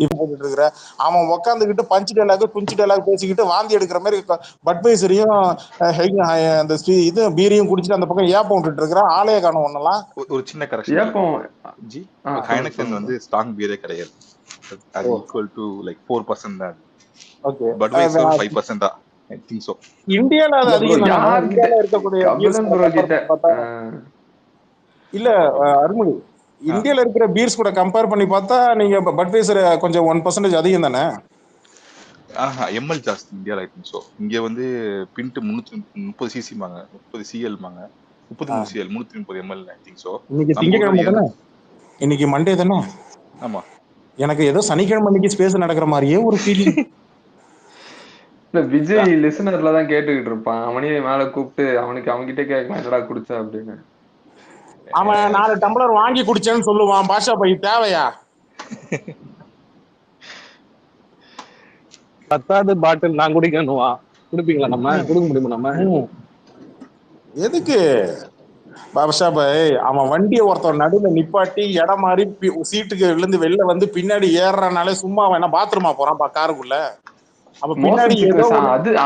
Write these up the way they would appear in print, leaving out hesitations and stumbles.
இப்ப போட்டுட்டு இருக்கிற அவன் உட்காந்துக்கிட்டு பஞ்சு டைலாக் குஞ்சு டைலாக் பேசிக்கிட்டு வாந்தி எடுக்கிற மாதிரி பட்வைசரையும் அந்த இது பீரையும் குடிச்சிட்டு அந்த பக்கம் ஏப்பம் விட்டுட்டு இருக்கிற ஆலய காணும் ஒன்னெல்லாம். ஒரு சின்ன கரெக்ஷன் ஜி, ஹைனெக்சன் வந்து ஸ்ட்ராங் பீரே கிடையாது. அது ஈக்குவல் டு லைக் 4% தான். ஓகே, பட்வைசர் 5% தான். I think so. இந்தியால அது அதிகம் தானே. இந்தியால இருக்கக்கூடிய இல்ல அருள்மொழி, இந்தியால இருக்கிற பீர்ஸ் கூட கம்பேர் பண்ணி பார்த்தா நீங்க பட்வைசர் கொஞ்சம் 1% அதிகம் தானே. எம்எல் ஜாஸ்தி இந்தியாவில். I think so. இங்கே வந்து பின்ட்டு 330 சிசிமாங்க, 30 சிஎல்மாங்க, 33 cl 330 ml. I think so. இன்னைக்கு திங்கக்கிழமை தானே, இன்னைக்கு மண்டே தானே. ஆமா, எனக்கு ஏதோ சனிக்கிழமை அன்னைக்கு ஸ்பேஸ் நடக்கிற மாதிரியே ஒரு ஃபீலிங். விஜய் லிசனர்ல தான் கேட்டுக்கிட்டு இருப்பான். அவனையே மேல கூப்பிட்டு அவனுக்கு அவன்கிட்ட கேட்கலாம் என்னடா குடிச்சா அப்படின்னு. அவன் 4 டம்ளர் வாங்கி குடிச்சேன்னு சொல்லுவான். பாஷா பை தேவையா? 10வது பாட்டில் நான் குடிக்கணுவா, குடிப்பீங்களா? நம்ம குடுக்க முடியுமா? நம்ம எதுக்கு பாஷா பாய்? அவன் வண்டியை ஒருத்தர் நடுவில் நிப்பாட்டி இடம் மாதிரி சீட்டுக்கு விழுந்து வெளில வந்து பின்னாடி ஏறனாலே சும்மா அவன் என்ன பாத்ரூமா போறான் காருக்குள்ள? அப்ப பின்னாடி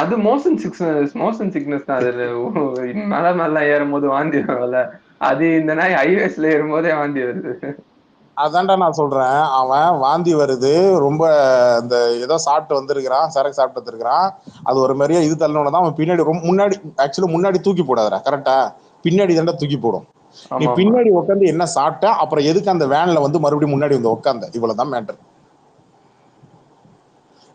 அது மோஷன் சிக்னஸ் தான். அது மேல மேல ஏறும் போது வாந்தி வரல. அது இந்த நாய் ஹைவேஸ்ல ஏறும் போதே வாந்தி வருது. அதான்டா நான் சொல்றேன். அவன் வாந்தி வருது, ரொம்ப இந்த ஏதோ சாப்பிட்டு வந்திருக்கிறான், சரக்கு சாப்பிட்டு வந்திருக்கிறான். அது ஒரு மாதிரியா இது தள்ளனோட தான் அவன் பின்னாடி ரொம்ப முன்னாடி, ஆக்சுவலி முன்னாடி தூக்கி போடாதடா, கரெக்டா? பின்னாடி தாண்டா தூக்கி போடும். நீ பின்னாடி உட்காந்து என்ன சாப்பிட்ட, அப்புறம் எதுக்கு அந்த வேன்ல வந்து மறுபடியும் முன்னாடி வந்து உட்காந்த? இவ்வளவுதான் மேட்டர்.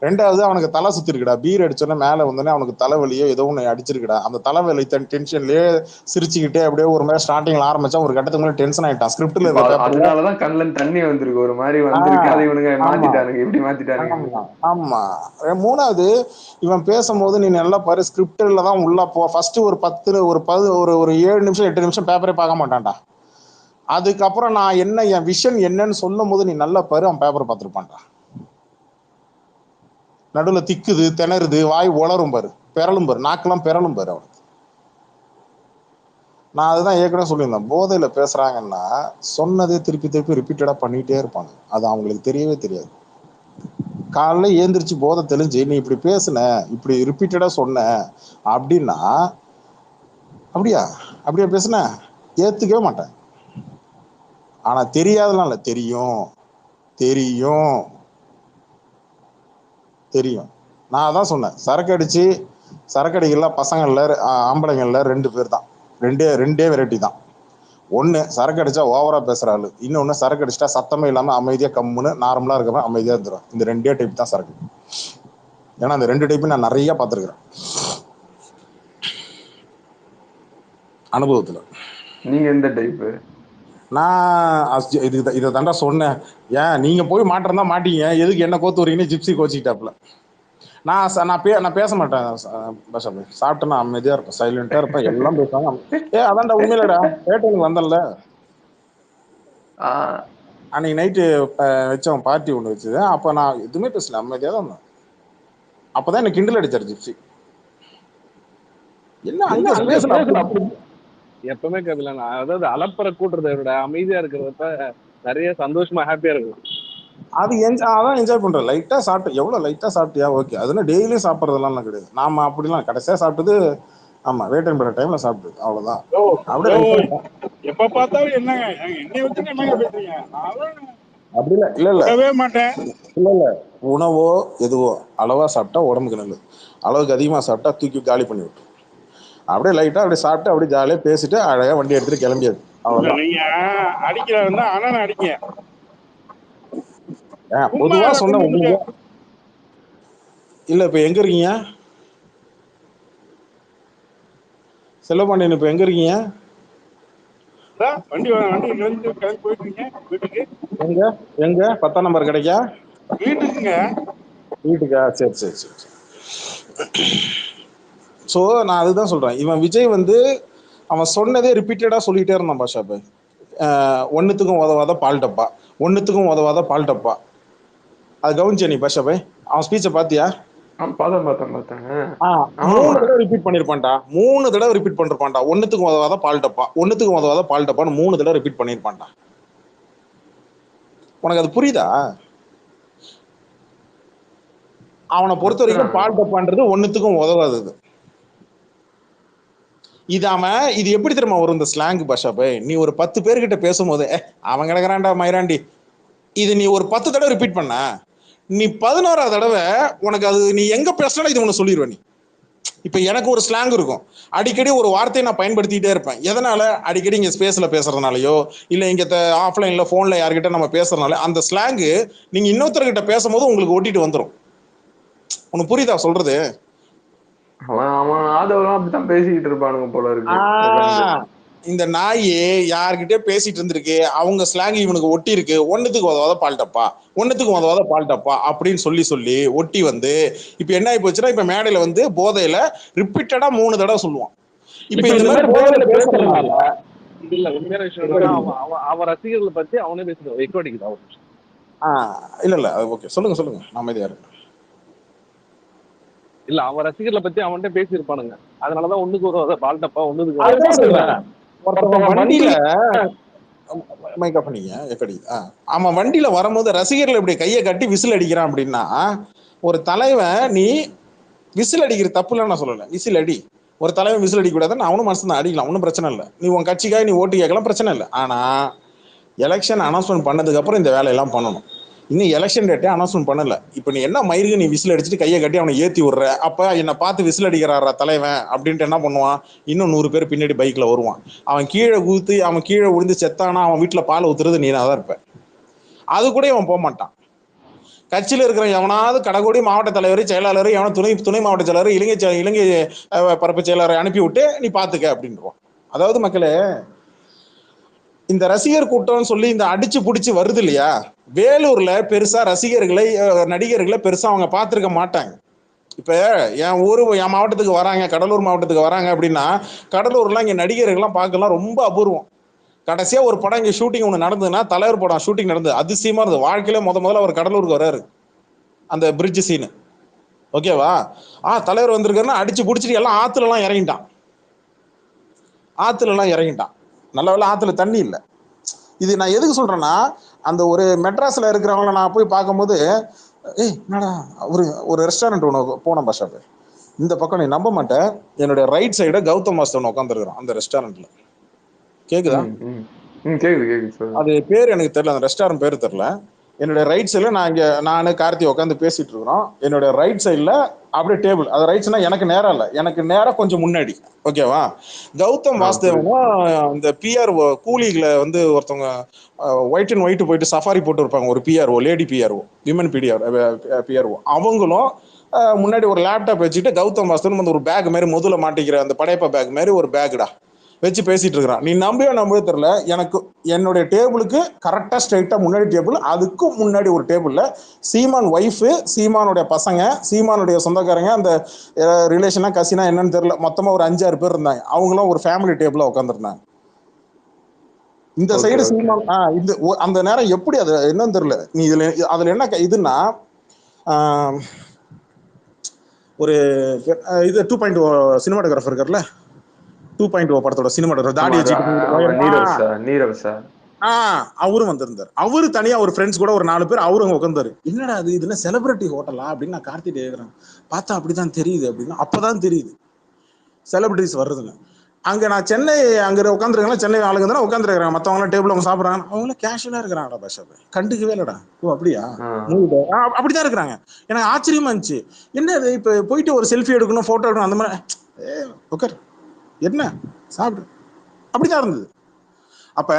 ரெண்டாவது, அவனுக்கு தலை சுத்திருக்குடா. பீர் அடிச்சோன்னா மேல வந்தோடனே அவனுக்கு தலைவலியோ ஏதோ ஒன்று அடிச்சிருக்குடா. அந்த தலைவலி டென்ஷன்லயே சிரிச்சுக்கிட்டே அப்படியே ஒரு மாதிரி ஸ்டார்டிங்ல ஆரம்பிச்சா ஒரு கட்டத்துக்கு மேலே டென்ஷன் ஆயிட்டான். ஸ்கிரிப்ட்ல இருக்க அதனாலதான் கண்ணுல தண்ணி வந்திருக்கு, ஒரு மாதிரி வந்திருக்கு. அதை இவனுங்க மாத்திட்டானுங்க, இப்படி மாத்திட்டானுங்க. ஆமா. மூணாவது, இவன் பேசும்போது நீ நல்லா பாரு, ஸ்கிரிப்ட்ல தான் உள்ள போ. ஃபர்ஸ்ட் ஒரு 7 நிமிஷம் 8 நிமிஷம் பேப்பரே பார்க்க மாட்டான்டா. அதுக்கப்புறம் நான் என்ன என் விஷன் என்னன்னு சொல்லும் போது நீ நல்லா பாரு, அவன் பேப்பரை பார்த்துருப்பான்டா. நடுவில் திக்குது, திணறுது, வாய் உளரும் பாரு, பெறலும் பாரு, நாக்கெல்லாம் பெறலும் பாரு அவனுக்கு. நான் அதுதான் ஏற்கனவே சொல்லியிருந்தேன். போதையில பேசுறாங்கன்னா சொன்னதே திருப்பி திருப்பி ரிப்பீட்டடா பண்ணிட்டே இருப்பாங்க. அது அவங்களுக்கு தெரியவே தெரியாது. காலைல ஏந்திரிச்சு போதை தெளிஞ்சு நீ இப்படி பேசுன, இப்படி ரிப்பீட்டடா சொன்ன அப்படின்னா, அப்படியா அப்படியா பேசுன, ஏத்துக்கவே மாட்டேன். ஆனா தெரியாதெல்லாம் இல்லை, தெரியும் தெரியும் தெரியும். நான் அதான் சொன்னேன், சரக்கு அடிக்கல பசங்கள்ல ஆம்பளைங்கள்ல 2 பேர் தான். ரெண்டே வெரைட்டி தான். ஒன்று சரக்கு அடிச்சா ஓவரா பேசுற ஆளு, இன்னொன்னு சரக்கு அடிச்சிட்டா சத்தமே இல்லாம அமைதியா கம்முன்னு நார்மலா இருக்கவன் அமைதியா இருந்துடும். இந்த 2 டைப் தான் சரக்கு. ஏன்னா அந்த 2 டைப் நான் நிறைய பார்த்துருக்கிறேன் அனுபவத்துல. நீங்க எந்த டைப்பு? நான் இதை தாண்டா சொன்னேன். ஏன் நீங்க போய் மாற்றம் தான் மாட்டீங்க, எதுக்கு என்ன கோத்து வரீங்கன்னு ஜிப்சி கோச்சிக்கிட்டாப்புல. நான் பேச மாட்டேன் பாஷா பாய். சாப்பிட்டேன்னா அமைதியா இருப்பேன், சைலண்டா இருப்பேன். எல்லாம் பேசுவாங்க. அதான்டா உண்மையிலடா. ஏட்டனுக்கு வந்தேன்ல அன்னைக்கு நைட்டு வச்சவன் பார்ட்டி ஒன்று வச்சுது. அப்ப நான் எதுவுமே பேசல, அமைதியா தான் இருந்தேன். அப்பதான் எனக்கு கிண்டல் அடிச்சாரு ஜிப்சி. என்ன அங்க பேசல எப்பவுமே கேட்கல. அதாவது அலப்பற கூட்டுறதை விட அமைதியா இருக்கிறத நிறைய சந்தோஷமா ஹாப்பியா இருக்கும். அது அதான் என்ஜாய் பண்றேன். லைட்டா சாப்பிட்டு, எவ்வளவு லைட்டா சாப்பிட்டியா ஓகே. அதுனா டெய்லியும் சாப்பிட்றதெல்லாம் கிடையாது. நாம அப்படிலாம் கடைசியா சாப்பிட்டது, ஆமா வெயிட் அண்ட் பண்ற டைம்ல சாப்பிட்டது, அவ்வளவுதான். அப்படியே எப்ப பார்த்தாலும் என்னங்க என்னைய வச்சு என்னங்க பேசுறீங்க? அப்படி இல்ல மாட்டேன். இல்ல உணவோ எதுவோ அளவா சாப்பிட்டா உடம்புக்கு நல்லது. அளவுக்கு அதிகமா சாப்பிட்டா தூக்கி காலி பண்ணி விட்டு, அப்படியே லைட்டா அப்படியே சாப்பிட்டு அப்படியே ஜாலியா பேசிட்டு அழகா வண்டி எடுத்துட்டு கிளம்பியாது, அவ்வளவுதான். நீங்க அடிக்கிறா அண்ணன் அடிங்க. பொதுவா சொன்ன உங்களுக்கு இல்ல. இப்ப எங்க இருக்கீங்க செல்வபாண்டியன்? இப்ப எங்க இருக்கீங்க? வண்டி கிளம்பி போயிட்டு இருக்கீங்க வீட்டுக்கு. எங்க 10ஆம் நம்பர் கிடைக்கா? வீட்டுக்குங்க. வீட்டுக்கா? சரி சரி சரி. ஸோ நான் அதுதான் சொல்றேன். இவன் விஜய் வந்து அவன் சொன்னதே ரிப்பீட்டடா சொல்லிட்டே இருந்தான் பாஷா பாய். ஒன்னுத்துக்கும் உதவாத பால் டப்பா, ஒன்னுத்துக்கும் உதவாத பால் டப்பா. அது கவனிச்சே நீ பாஷா பாய்? அவன் ஸ்பீச்சை பாத்தியா? பார்த்தேன். 3 தடவை ரிப்பீட் பண்ணிருப்பான்டா. 3 தடவை ரிப்பீட் பண்ணிருப்பான்டா. ஒன்னுத்துக்கும் உதவாத பால் டப்பா, ஒன்னுத்துக்கும் உதவாத பால் டப்பான்னு 3 தடவை ரிப்பீட் பண்ணிருப்பான்டா. உனக்கு அது புரியுதா? அவனை பொறுத்த வரைக்கும் பால் டப்பான்றது ஒன்னுத்துக்கும் உதவாது. இது எப்படி தெரியுமா வரும் இந்த ஸ்லாங் பாஷா பாய்? நீ ஒரு 10 பேர்கிட்ட பேசும்போது அவன் கிடக்குறான்டா மயிராண்டி, இது நீ ஒரு 10 தடவை ரிப்பீட் பண்ண, நீ 11ஆவது தடவை உனக்கு அது நீ எங்க பேசினாலும் இது உனக்கு சொல்லிடுவ. நீ இப்ப எனக்கு ஒரு ஸ்லாங் இருக்கும், அடிக்கடி ஒரு வார்த்தையை நான் பயன்படுத்திட்டே இருப்பேன். எதனால? அடிக்கடி இங்க ஸ்பேஸ்ல பேசுறதுனாலயோ இல்ல இங்க ஆஃப்லைன்ல போன்ல யார்கிட்ட நம்ம பேசுறதுனால அந்த ஸ்லாங் நீங்க இன்னொருத்தர்கிட்ட பேசும்போது உங்களுக்கு ஒட்டிட்டு வந்துடும். உனக்கு புரியுதா சொல்றது? அவன் ஆதவெல்லாம் அப்படித்தான் பேசிக்கிட்டு இருப்பானுங்க போல இருக்கு. இந்த நாய் யார்கிட்டயே பேசிட்டு இருந்திருக்கு, அவங்க ஸ்லாங் இவனுக்கு ஒட்டி இருக்கு, ஒன்னுத்துக்கு உதவாத பால்டப்பா, ஒன்னுத்துக்கு உதவாத பால்டப்பா அப்படின்னு சொல்லி சொல்லி ஒட்டி வந்து இப்ப என்ன ஆகி போச்சுன்னா, இப்ப மேடையில வந்து போதையில ரிப்பீட்டடா 3 தடவை சொல்லுவான். இப்ப இந்த மாதிரி போதையில பேசுறதுனால இல்ல உண்மையான விஷயம் அவன் ரசிகர்களை பத்தி அவனே பேசுறான். எக்கோ அடிக்குது அவன். இல்ல ஓகே, சொல்லுங்க நான் அமைதியா இருக்கேன். இல்ல அவன் ரசிகர்களை பத்தி அவன்கிட்ட பேசியிருப்பானுங்க, அதனாலதான் ஒண்ணுக்கு ஒரு பால் டப்பா ஒண்ணுக்கு வண்டியில மைக்கா பண்ணீங்க எப்படி? அவன் வண்டியில வரும்போது ரசிகர்கள் இப்படி கையை கட்டி விசில் அடிக்கிறான் அப்படின்னா, ஒரு தலைவன் நீ விசில் அடிக்கிற தப்புல நான் சொல்லல, விசில் அடி, ஒரு தலைவன் விசில் அடிக்க கூடாதுன்னு அவனும் மனசு தான் அடிக்கலாம், ஒன்றும் பிரச்சனை இல்லை. நீ உன் கட்சிக்காக நீ ஓட்டு கேட்கலாம், பிரச்சனை இல்லை. ஆனா எலெக்ஷன் அனௌன்ஸ்மெண்ட் பண்ணதுக்கு அப்புறம் இந்த வேலையெல்லாம் பண்ணணும். இன்னும் எலெக்ஷன் டேட்டே அனௌன்ஸ்மெண்ட் பண்ணல. இப்ப நீ என்ன மயிருக்கு நீ விசில் அடிச்சுட்டு கையை கட்டி அவனை ஏத்தி விடுற, அப்ப என்னை பார்த்து விசில் அடிக்கிறாரா தலைவன் அப்படின்ட்டு என்ன பண்ணுவான்? இன்னும் 100 பேர் பின்னாடி பைக்ல வருவான். அவன் கீழே ஊத்தி அவன் கீழே விழுந்து செத்தானா அவன் வீட்டுல பால் ஊத்துறது நீ தான் இருப்ப. அது கூட அவன் போக மாட்டான். கட்சியில இருக்கிற எவனாவது கடைக்கோடி மாவட்ட தலைவர் செயலாளர் எவனா துணை மாவட்ட செயலாளர் இலங்கை பரப்பு செயலாளரை அனுப்பி விட்டு நீ பாத்துக்க அப்படின்றான். அதாவது மக்களே, இந்த ரசிகர் கூட்டம் சொல்லி இந்த அடிச்சு புடிச்சு வருது இல்லையா, வேலூர்ல பெருசா ரசிகர்களை நடிகர்களை பெருசா அவங்க பார்த்திருக்க மாட்டாங்க. இப்ப என் மாவட்டத்துக்கு வராங்க, கடலூர் மாவட்டத்துக்கு வராங்க அப்படின்னா, கடலூர்லாம் இங்க நடிகர்கள்லாம் பார்க்கலாம் ரொம்ப அபூர்வம். கடைசியா ஒரு படம் இங்க ஷூட்டிங் ஒண்ணு நடந்ததுன்னா, தலைவர் படம் ஷூட்டிங் நடந்தது, அதிசயமா இருந்தது. வாழ்க்கையில முதல்ல அவர் கடலூருக்கு வர்றாரு, அந்த பிரிட்ஜ் சீனு ஓகேவா. தலைவர் வந்திருக்காருன்னா அடிச்சு புடிச்சிட்டு எல்லாம் ஆத்துல எல்லாம் இறங்கிட்டான். நல்ல வேளை ஆத்துல தண்ணி இல்லை. இது நான் எதுக்கு சொல்றேன்னா, அந்த ஒரு மெட்ராஸ்ல இருக்கிறவங்கள நான் போய் பார்க்கும்போது, என்னடா ஒரு ரெஸ்டாரண்ட் ஒன்று போனோம் பாஷா, இந்த பக்கம் நீ நம்ப மாட்டேன், என்னுடைய ரைட் சைட கௌதம் மாஸ்டர் உட்காந்துருக்கிறான் அந்த ரெஸ்டாரண்ட்ல. கேக்குதா? கேக்குது. அது பேர் எனக்கு தெரியல, அந்த ரெஸ்டாரண்ட் பேரு தெரியல. என்னுடைய ரைட் சைட்ல நானு கார்த்தி உட்காந்து பேசிட்டு இருக்கிறோம். என்னுடைய ரைட் சைட்ல அப்படியே டேபிள், அது ரைட்ஸ்னா எனக்கு நேரம் இல்லை, எனக்கு நேரம் கொஞ்சம் முன்னாடி ஓகேவா. கௌதம் வாசுதேவனும் இந்த பிஆர்ஓ கூலிகளை வந்து ஒருத்தவங்க ஒயிட் அண்ட் ஒயிட் போயிட்டு சஃபாரி போட்டு இருப்பாங்க, ஒரு PRO, lady PRO, women PRO, அவங்களும் முன்னாடி ஒரு லேப்டாப் வச்சுட்டு கௌதம் வாசுதேவன் வந்து ஒரு பேக் மாதிரி முதல்ல மாட்டிக்கிற அந்த படையப்பா பேக் மாதிரி ஒரு பேக்குடா வச்சு பேசிட்டு இருக்கிறான். நீ நம்பவே தெரியல, எனக்கு என்னுடைய டேபிளுக்கு கரெக்டா ஸ்ட்ரைட்டா முன்னாடி டேபிள், அதுக்கும் முன்னாடி ஒரு டேபிள்ல சீமான் ஒய்ஃபு, சீமானுடைய பசங்க, சீமானுடைய சொந்தக்காரங்க, அந்த ரிலேஷனா கசினா என்னன்னு தெரியல, மொத்தமா ஒரு 5-6 பேர் இருந்தாங்க. அவங்களும் ஒரு ஃபேமிலி டேபிளா உட்காந்துருந்தாங்க. இந்த சைடு சீமான் இந்த அந்த நேரம் எப்படி அது என்னன்னு தெரியல. நீ அதுல என்ன இதுன்னா, ஒரு இது 2.0 சினிமாட்டோகிராஃபர் இருக்கார்ல, 2.0 படத்தோட சினிமாட்டோகிராஃபர், தாடி வச்சுட்டு அவரும் வந்திருந்தார். அவரு தனியா ஒரு ஃப்ரெண்ட்ஸ் கூட ஒரு 4 பேர் அவரும் உட்கார்ந்தாரு. என்னடா அது, இதுல செலிபிரிட்டி ஹோட்டலா அப்படின்னு நான் கார்த்திட்டு கேட்கிறேன். பார்த்தா அப்படிதான் தெரியுது அப்படின்னா, அப்பதான் தெரியுது செலிபிரிட்டிஸ் வர்றதுன்னு. அங்க நான் சென்னை அங்க உட்காந்துருக்கேன், சென்னை ஆளுங்க தானே உட்காந்துருக்காங்க, மத்தவங்க டேபிள் அவங்க சாப்பிடுறாங்க, அவங்களும் கேஷுவலா இருக்கிறாங்கடா பாஷா, கண்டுக்கவே இல்லடா. ஓ அப்படியா, அப்படிதான் இருக்கிறாங்க. எனக்கு ஆச்சரியமா இருந்துச்சு. என்ன இப்ப போயிட்டு ஒரு செல்ஃபி எடுக்கணும், போட்டோ எடுக்கணும், அந்த மாதிரி உட்கார் என்ன சாப்பிடு, அப்படிதான் இருந்தது. அப்ப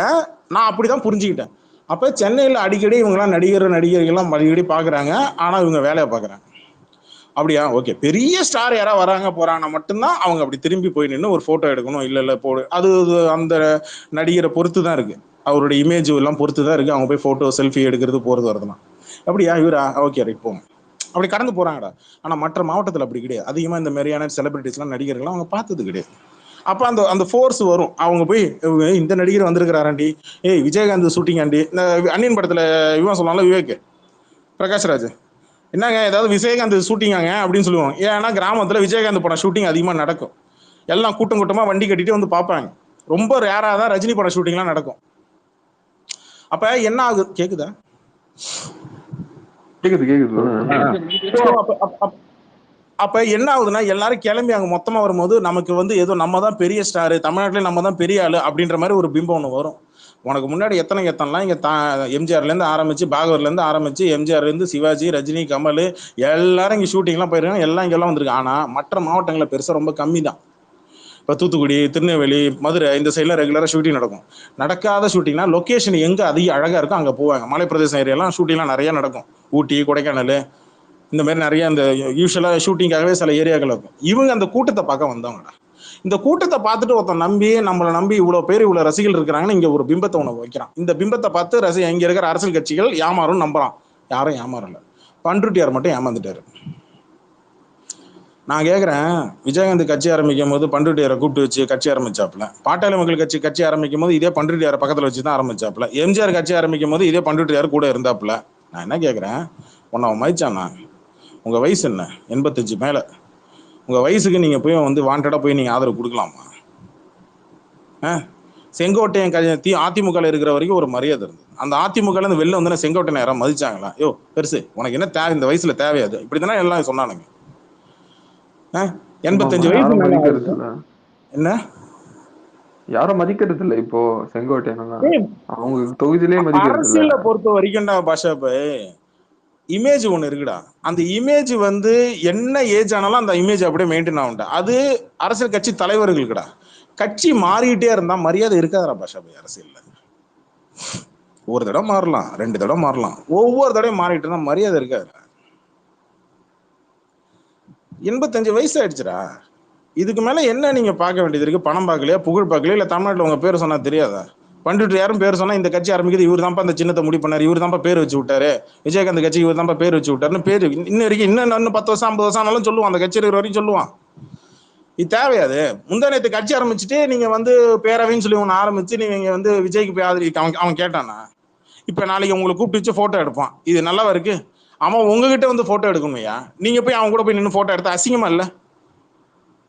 நான் அப்படிதான் புரிஞ்சுக்கிட்டேன். அப்ப சென்னையில அடிக்கடி இவங்கெல்லாம் நடிகர்கள்லாம் அடிக்கடி பாக்குறாங்க, ஆனா இவங்க வேலையை பாக்குறாங்க. அப்படியா, ஓகே. பெரிய ஸ்டார் யாராவது வராங்க போறாங்கன்னா மட்டும்தான் அவங்க அப்படி திரும்பி போய் நின்று ஒரு போட்டோ எடுக்கணும், இல்ல போடு, அது அந்த நடிகரை பொறுத்து தான் இருக்கு, அவருடைய இமேஜ் எல்லாம் பொறுத்து தான் இருக்கு, அவங்க போய் போட்டோ செல்ஃபி எடுக்கிறது போறது வரதுலாம். அப்படியா, இவரா, ஓகே ரைட் போங்க, அப்படி கடந்து போறாங்கடா. ஆனா மற்ற மாவட்டத்தில் அப்படி கிடையாது. அதிகமா இந்த மாதிரியான செலிபிரிட்டிஸ்லாம் நடிகர்கள்லாம் அவங்க பார்த்தது கிடையாது. அப்ப அந்த ஃபோர்ஸ் வரும், அவங்க போய் இந்த நடிகர் வந்திருக்கிறாராண்டி, விஜயகாந்த் ஷூட்டிங் ஆண்டி, இந்த அன்னியன் படத்துல இவன் சொன்னால விவேக் பிரகாஷ்ராஜ், என்னங்க ஏதாவது விஜயகாந்த் ஷூட்டிங்காங்க அப்படின்னு சொல்லுவாங்க. ஏன்னா கிராமத்துல விஜயகாந்த் படம் ஷூட்டிங் அதிகமா நடக்கும், எல்லாம் கூட்டமா வண்டி கட்டிட்டு வந்து பார்ப்பாங்க. ரொம்ப ரேரா தான் ரஜினி படம் ஷூட்டிங்லாம் நடக்கும். அப்ப என்ன ஆகுது, கேக்குதா? கேக்குது So, அப்ப என்ன ஆகுதுன்னா எல்லாரும் கிளம்பி அங்க மொத்தமா வரும்போது நமக்கு வந்து ஏதோ நம்ம தான் பெரிய ஸ்டாரு, தமிழ்நாட்டிலே நம்ம தான் பெரிய ஆளு அப்படின்ற மாதிரி ஒரு பிம்பம் ஒண்ணு வரும். உனக்கு முன்னாடி எத்தனைலாம் இங்க எம்ஜிஆர்ல இருந்து ஆரம்பிச்சு, பாகவர்ல இருந்து ஆரம்பிச்சு, எம்ஜிஆர்ல இருந்து சிவாஜி, ரஜினி, கமல் எல்லாரும் இங்க ஷூட்டிங்லாம் போயிருக்காங்க, எல்லாம் இங்கெல்லாம் வந்திருக்கு. ஆனா மற்ற மாவட்டங்கள்ல பெருசா ரொம்ப கம்மி தான். இப்போ தூத்துக்குடி, திருநெல்வேலி, மதுரை இந்த சைட்லாம் ரெகுலராக ஷூட்டிங் நடக்கும். நடக்காத ஷூட்டிங்னா லொக்கேஷன் எங்கே அதிக அழகாக இருக்கோ அங்கே போவாங்க. மலை பிரதேசம் ஏரியாலாம் ஷூட்டிங்லாம் நிறைய நடக்கும். ஊட்டி, கொடைக்கானல் இந்த மாதிரி நிறைய இந்த யூஸ்வலாக ஷூட்டிங்காகவே சில ஏரியாக்கள் இருக்கும். இவங்க அந்த கூட்டத்தை பார்க்க வந்தவங்கடா. இந்த கூட்டத்தை பார்த்துட்டு ஒருத்தன் நம்மளை நம்பி இவ்வளோ பேர் இவ்வளோ ரசிகர்கள் இருக்கிறாங்கன்னு இங்கே ஒரு பிம்பத்தை உனக்கு வைக்கிறான். இந்த பிம்பத்தை பார்த்து இங்கே இருக்கிற அரசியல் கட்சிகள் ஏமாறும் நம்புறான். யாரும் ஏமாறல. பண்ருட்டியார் மட்டும் ஏமாந்துட்டாரு. நான் கேட்குறேன், விஜயகாந்த் கட்சி ஆரம்பிக்கும் போது பண்ருட்டியாரை கூப்பிட்டு வச்சு கட்சி ஆரம்பிச்சாப்புல. பாட்டாளி மக்கள் கட்சி ஆரம்பிக்கும் போது இதே பண்ருட்டியாரை பக்கத்தில் வச்சு தான் ஆரம்பிச்சாப்புல. எம்ஜிஆர் கட்சி ஆரம்பிக்கும் போது இதே பண்ருட்டியார் கூட இருந்தாப்புல. நான் என்ன கேட்குறேன், உன்னை அவன் மதிச்சானா? உங்கள் வயசு என்ன? 85 மேலே. உங்கள் வயசுக்கு நீங்கள் போய் வந்து வாண்டடாக போய் நீங்கள் ஆதரவு கொடுக்கலாமா? செங்கோட்டையன் அதிமுகவில் இருக்கிற வரைக்கும் ஒரு மரியாதை இருந்தது. அந்த அதிமுகலேருந்து வெளில வந்து செங்கோட்டையன் யாராவது மதிச்சாங்களா? யோ பெருசு, உனக்கு என்ன தேவை இந்த வயசுல தேவையாது, இப்படி தானே எல்லாம் சொன்னானுங்க. 85 வயசு என்ன யாரும் மதிக்கிறது இல்ல இப்போ செங்கோட்டையன். அவங்க தொகுதியிலே மதிக்கிறது. அரசியலை பொறுத்த வரைக்கும்டா பாஷா பாய், இமேஜ் ஒண்ணு இருக்குடா. அந்த இமேஜ் வந்து என்ன ஏஜ் ஆனாலும் அந்த இமேஜ் அப்படியே மெயின்டைன் ஆகும்டா. அது அரசியல் கட்சி தலைவர்களுக்குடா. கட்சி மாறிக்கிட்டே இருந்தா மரியாதை இருக்காதா பாஷா பாய்? அரசியல்ல ஒரு தடவை மாறலாம், 2 தடவை மாறலாம், ஒவ்வொரு தடவையும் மாறிட்டு இருந்தா மரியாதை இருக்காதுடா. 85 வயசு ஆயிடுச்சுடா. இதுக்கு மேல என்ன நீங்க பார்க்க வேண்டியது இருக்கு? பணம் பார்க்கலையா, புகழ் பார்க்கலையா, இல்ல தமிழ்நாட்டில் உங்க பேர் சொன்னா தெரியாதா? பண்ருட்டி யாரும் பேர் சொன்னா இந்த கட்சி ஆரம்பிக்கிறது இவர் தான்ப்பா அந்த சின்னத்தை முடிவு பண்ணாரு, இவர் தான்ப்பா பேர் வச்சு விட்டாரு, விஜயகாந்த் கட்சி இவர் தான்ப்பா பேர் வச்சு விட்டாருன்னு பேரு இன்னும் வரைக்கும் இன்னும் 10 வருஷம் 50 வருஷம் ஆனாலும் சொல்லுவான். அந்த கட்சி இருக்கிற வரைக்கும் சொல்லுவான். இது தேவையாது. முந்தா நேற்று கட்சி ஆரம்பிச்சுட்டு நீங்க வந்து பேரவைன்னு சொல்லி ஒன்று ஆரம்பிச்சு நீங்க வந்து விஜய்க்கு போய் ஆதரி அவன் கேட்டானா? இப்ப நாளைக்கு உங்களை கூப்பிட்டு வச்சு போட்டோ எடுப்பான். இது நல்லாவா இருக்கு? அவன் உங்ககிட்ட வந்து போட்டோ எடுக்கணுமையா? நீங்க போய் அவன் கூட போய் நின்று போட்டோ எடுத்தா அசிங்கமா இல்ல?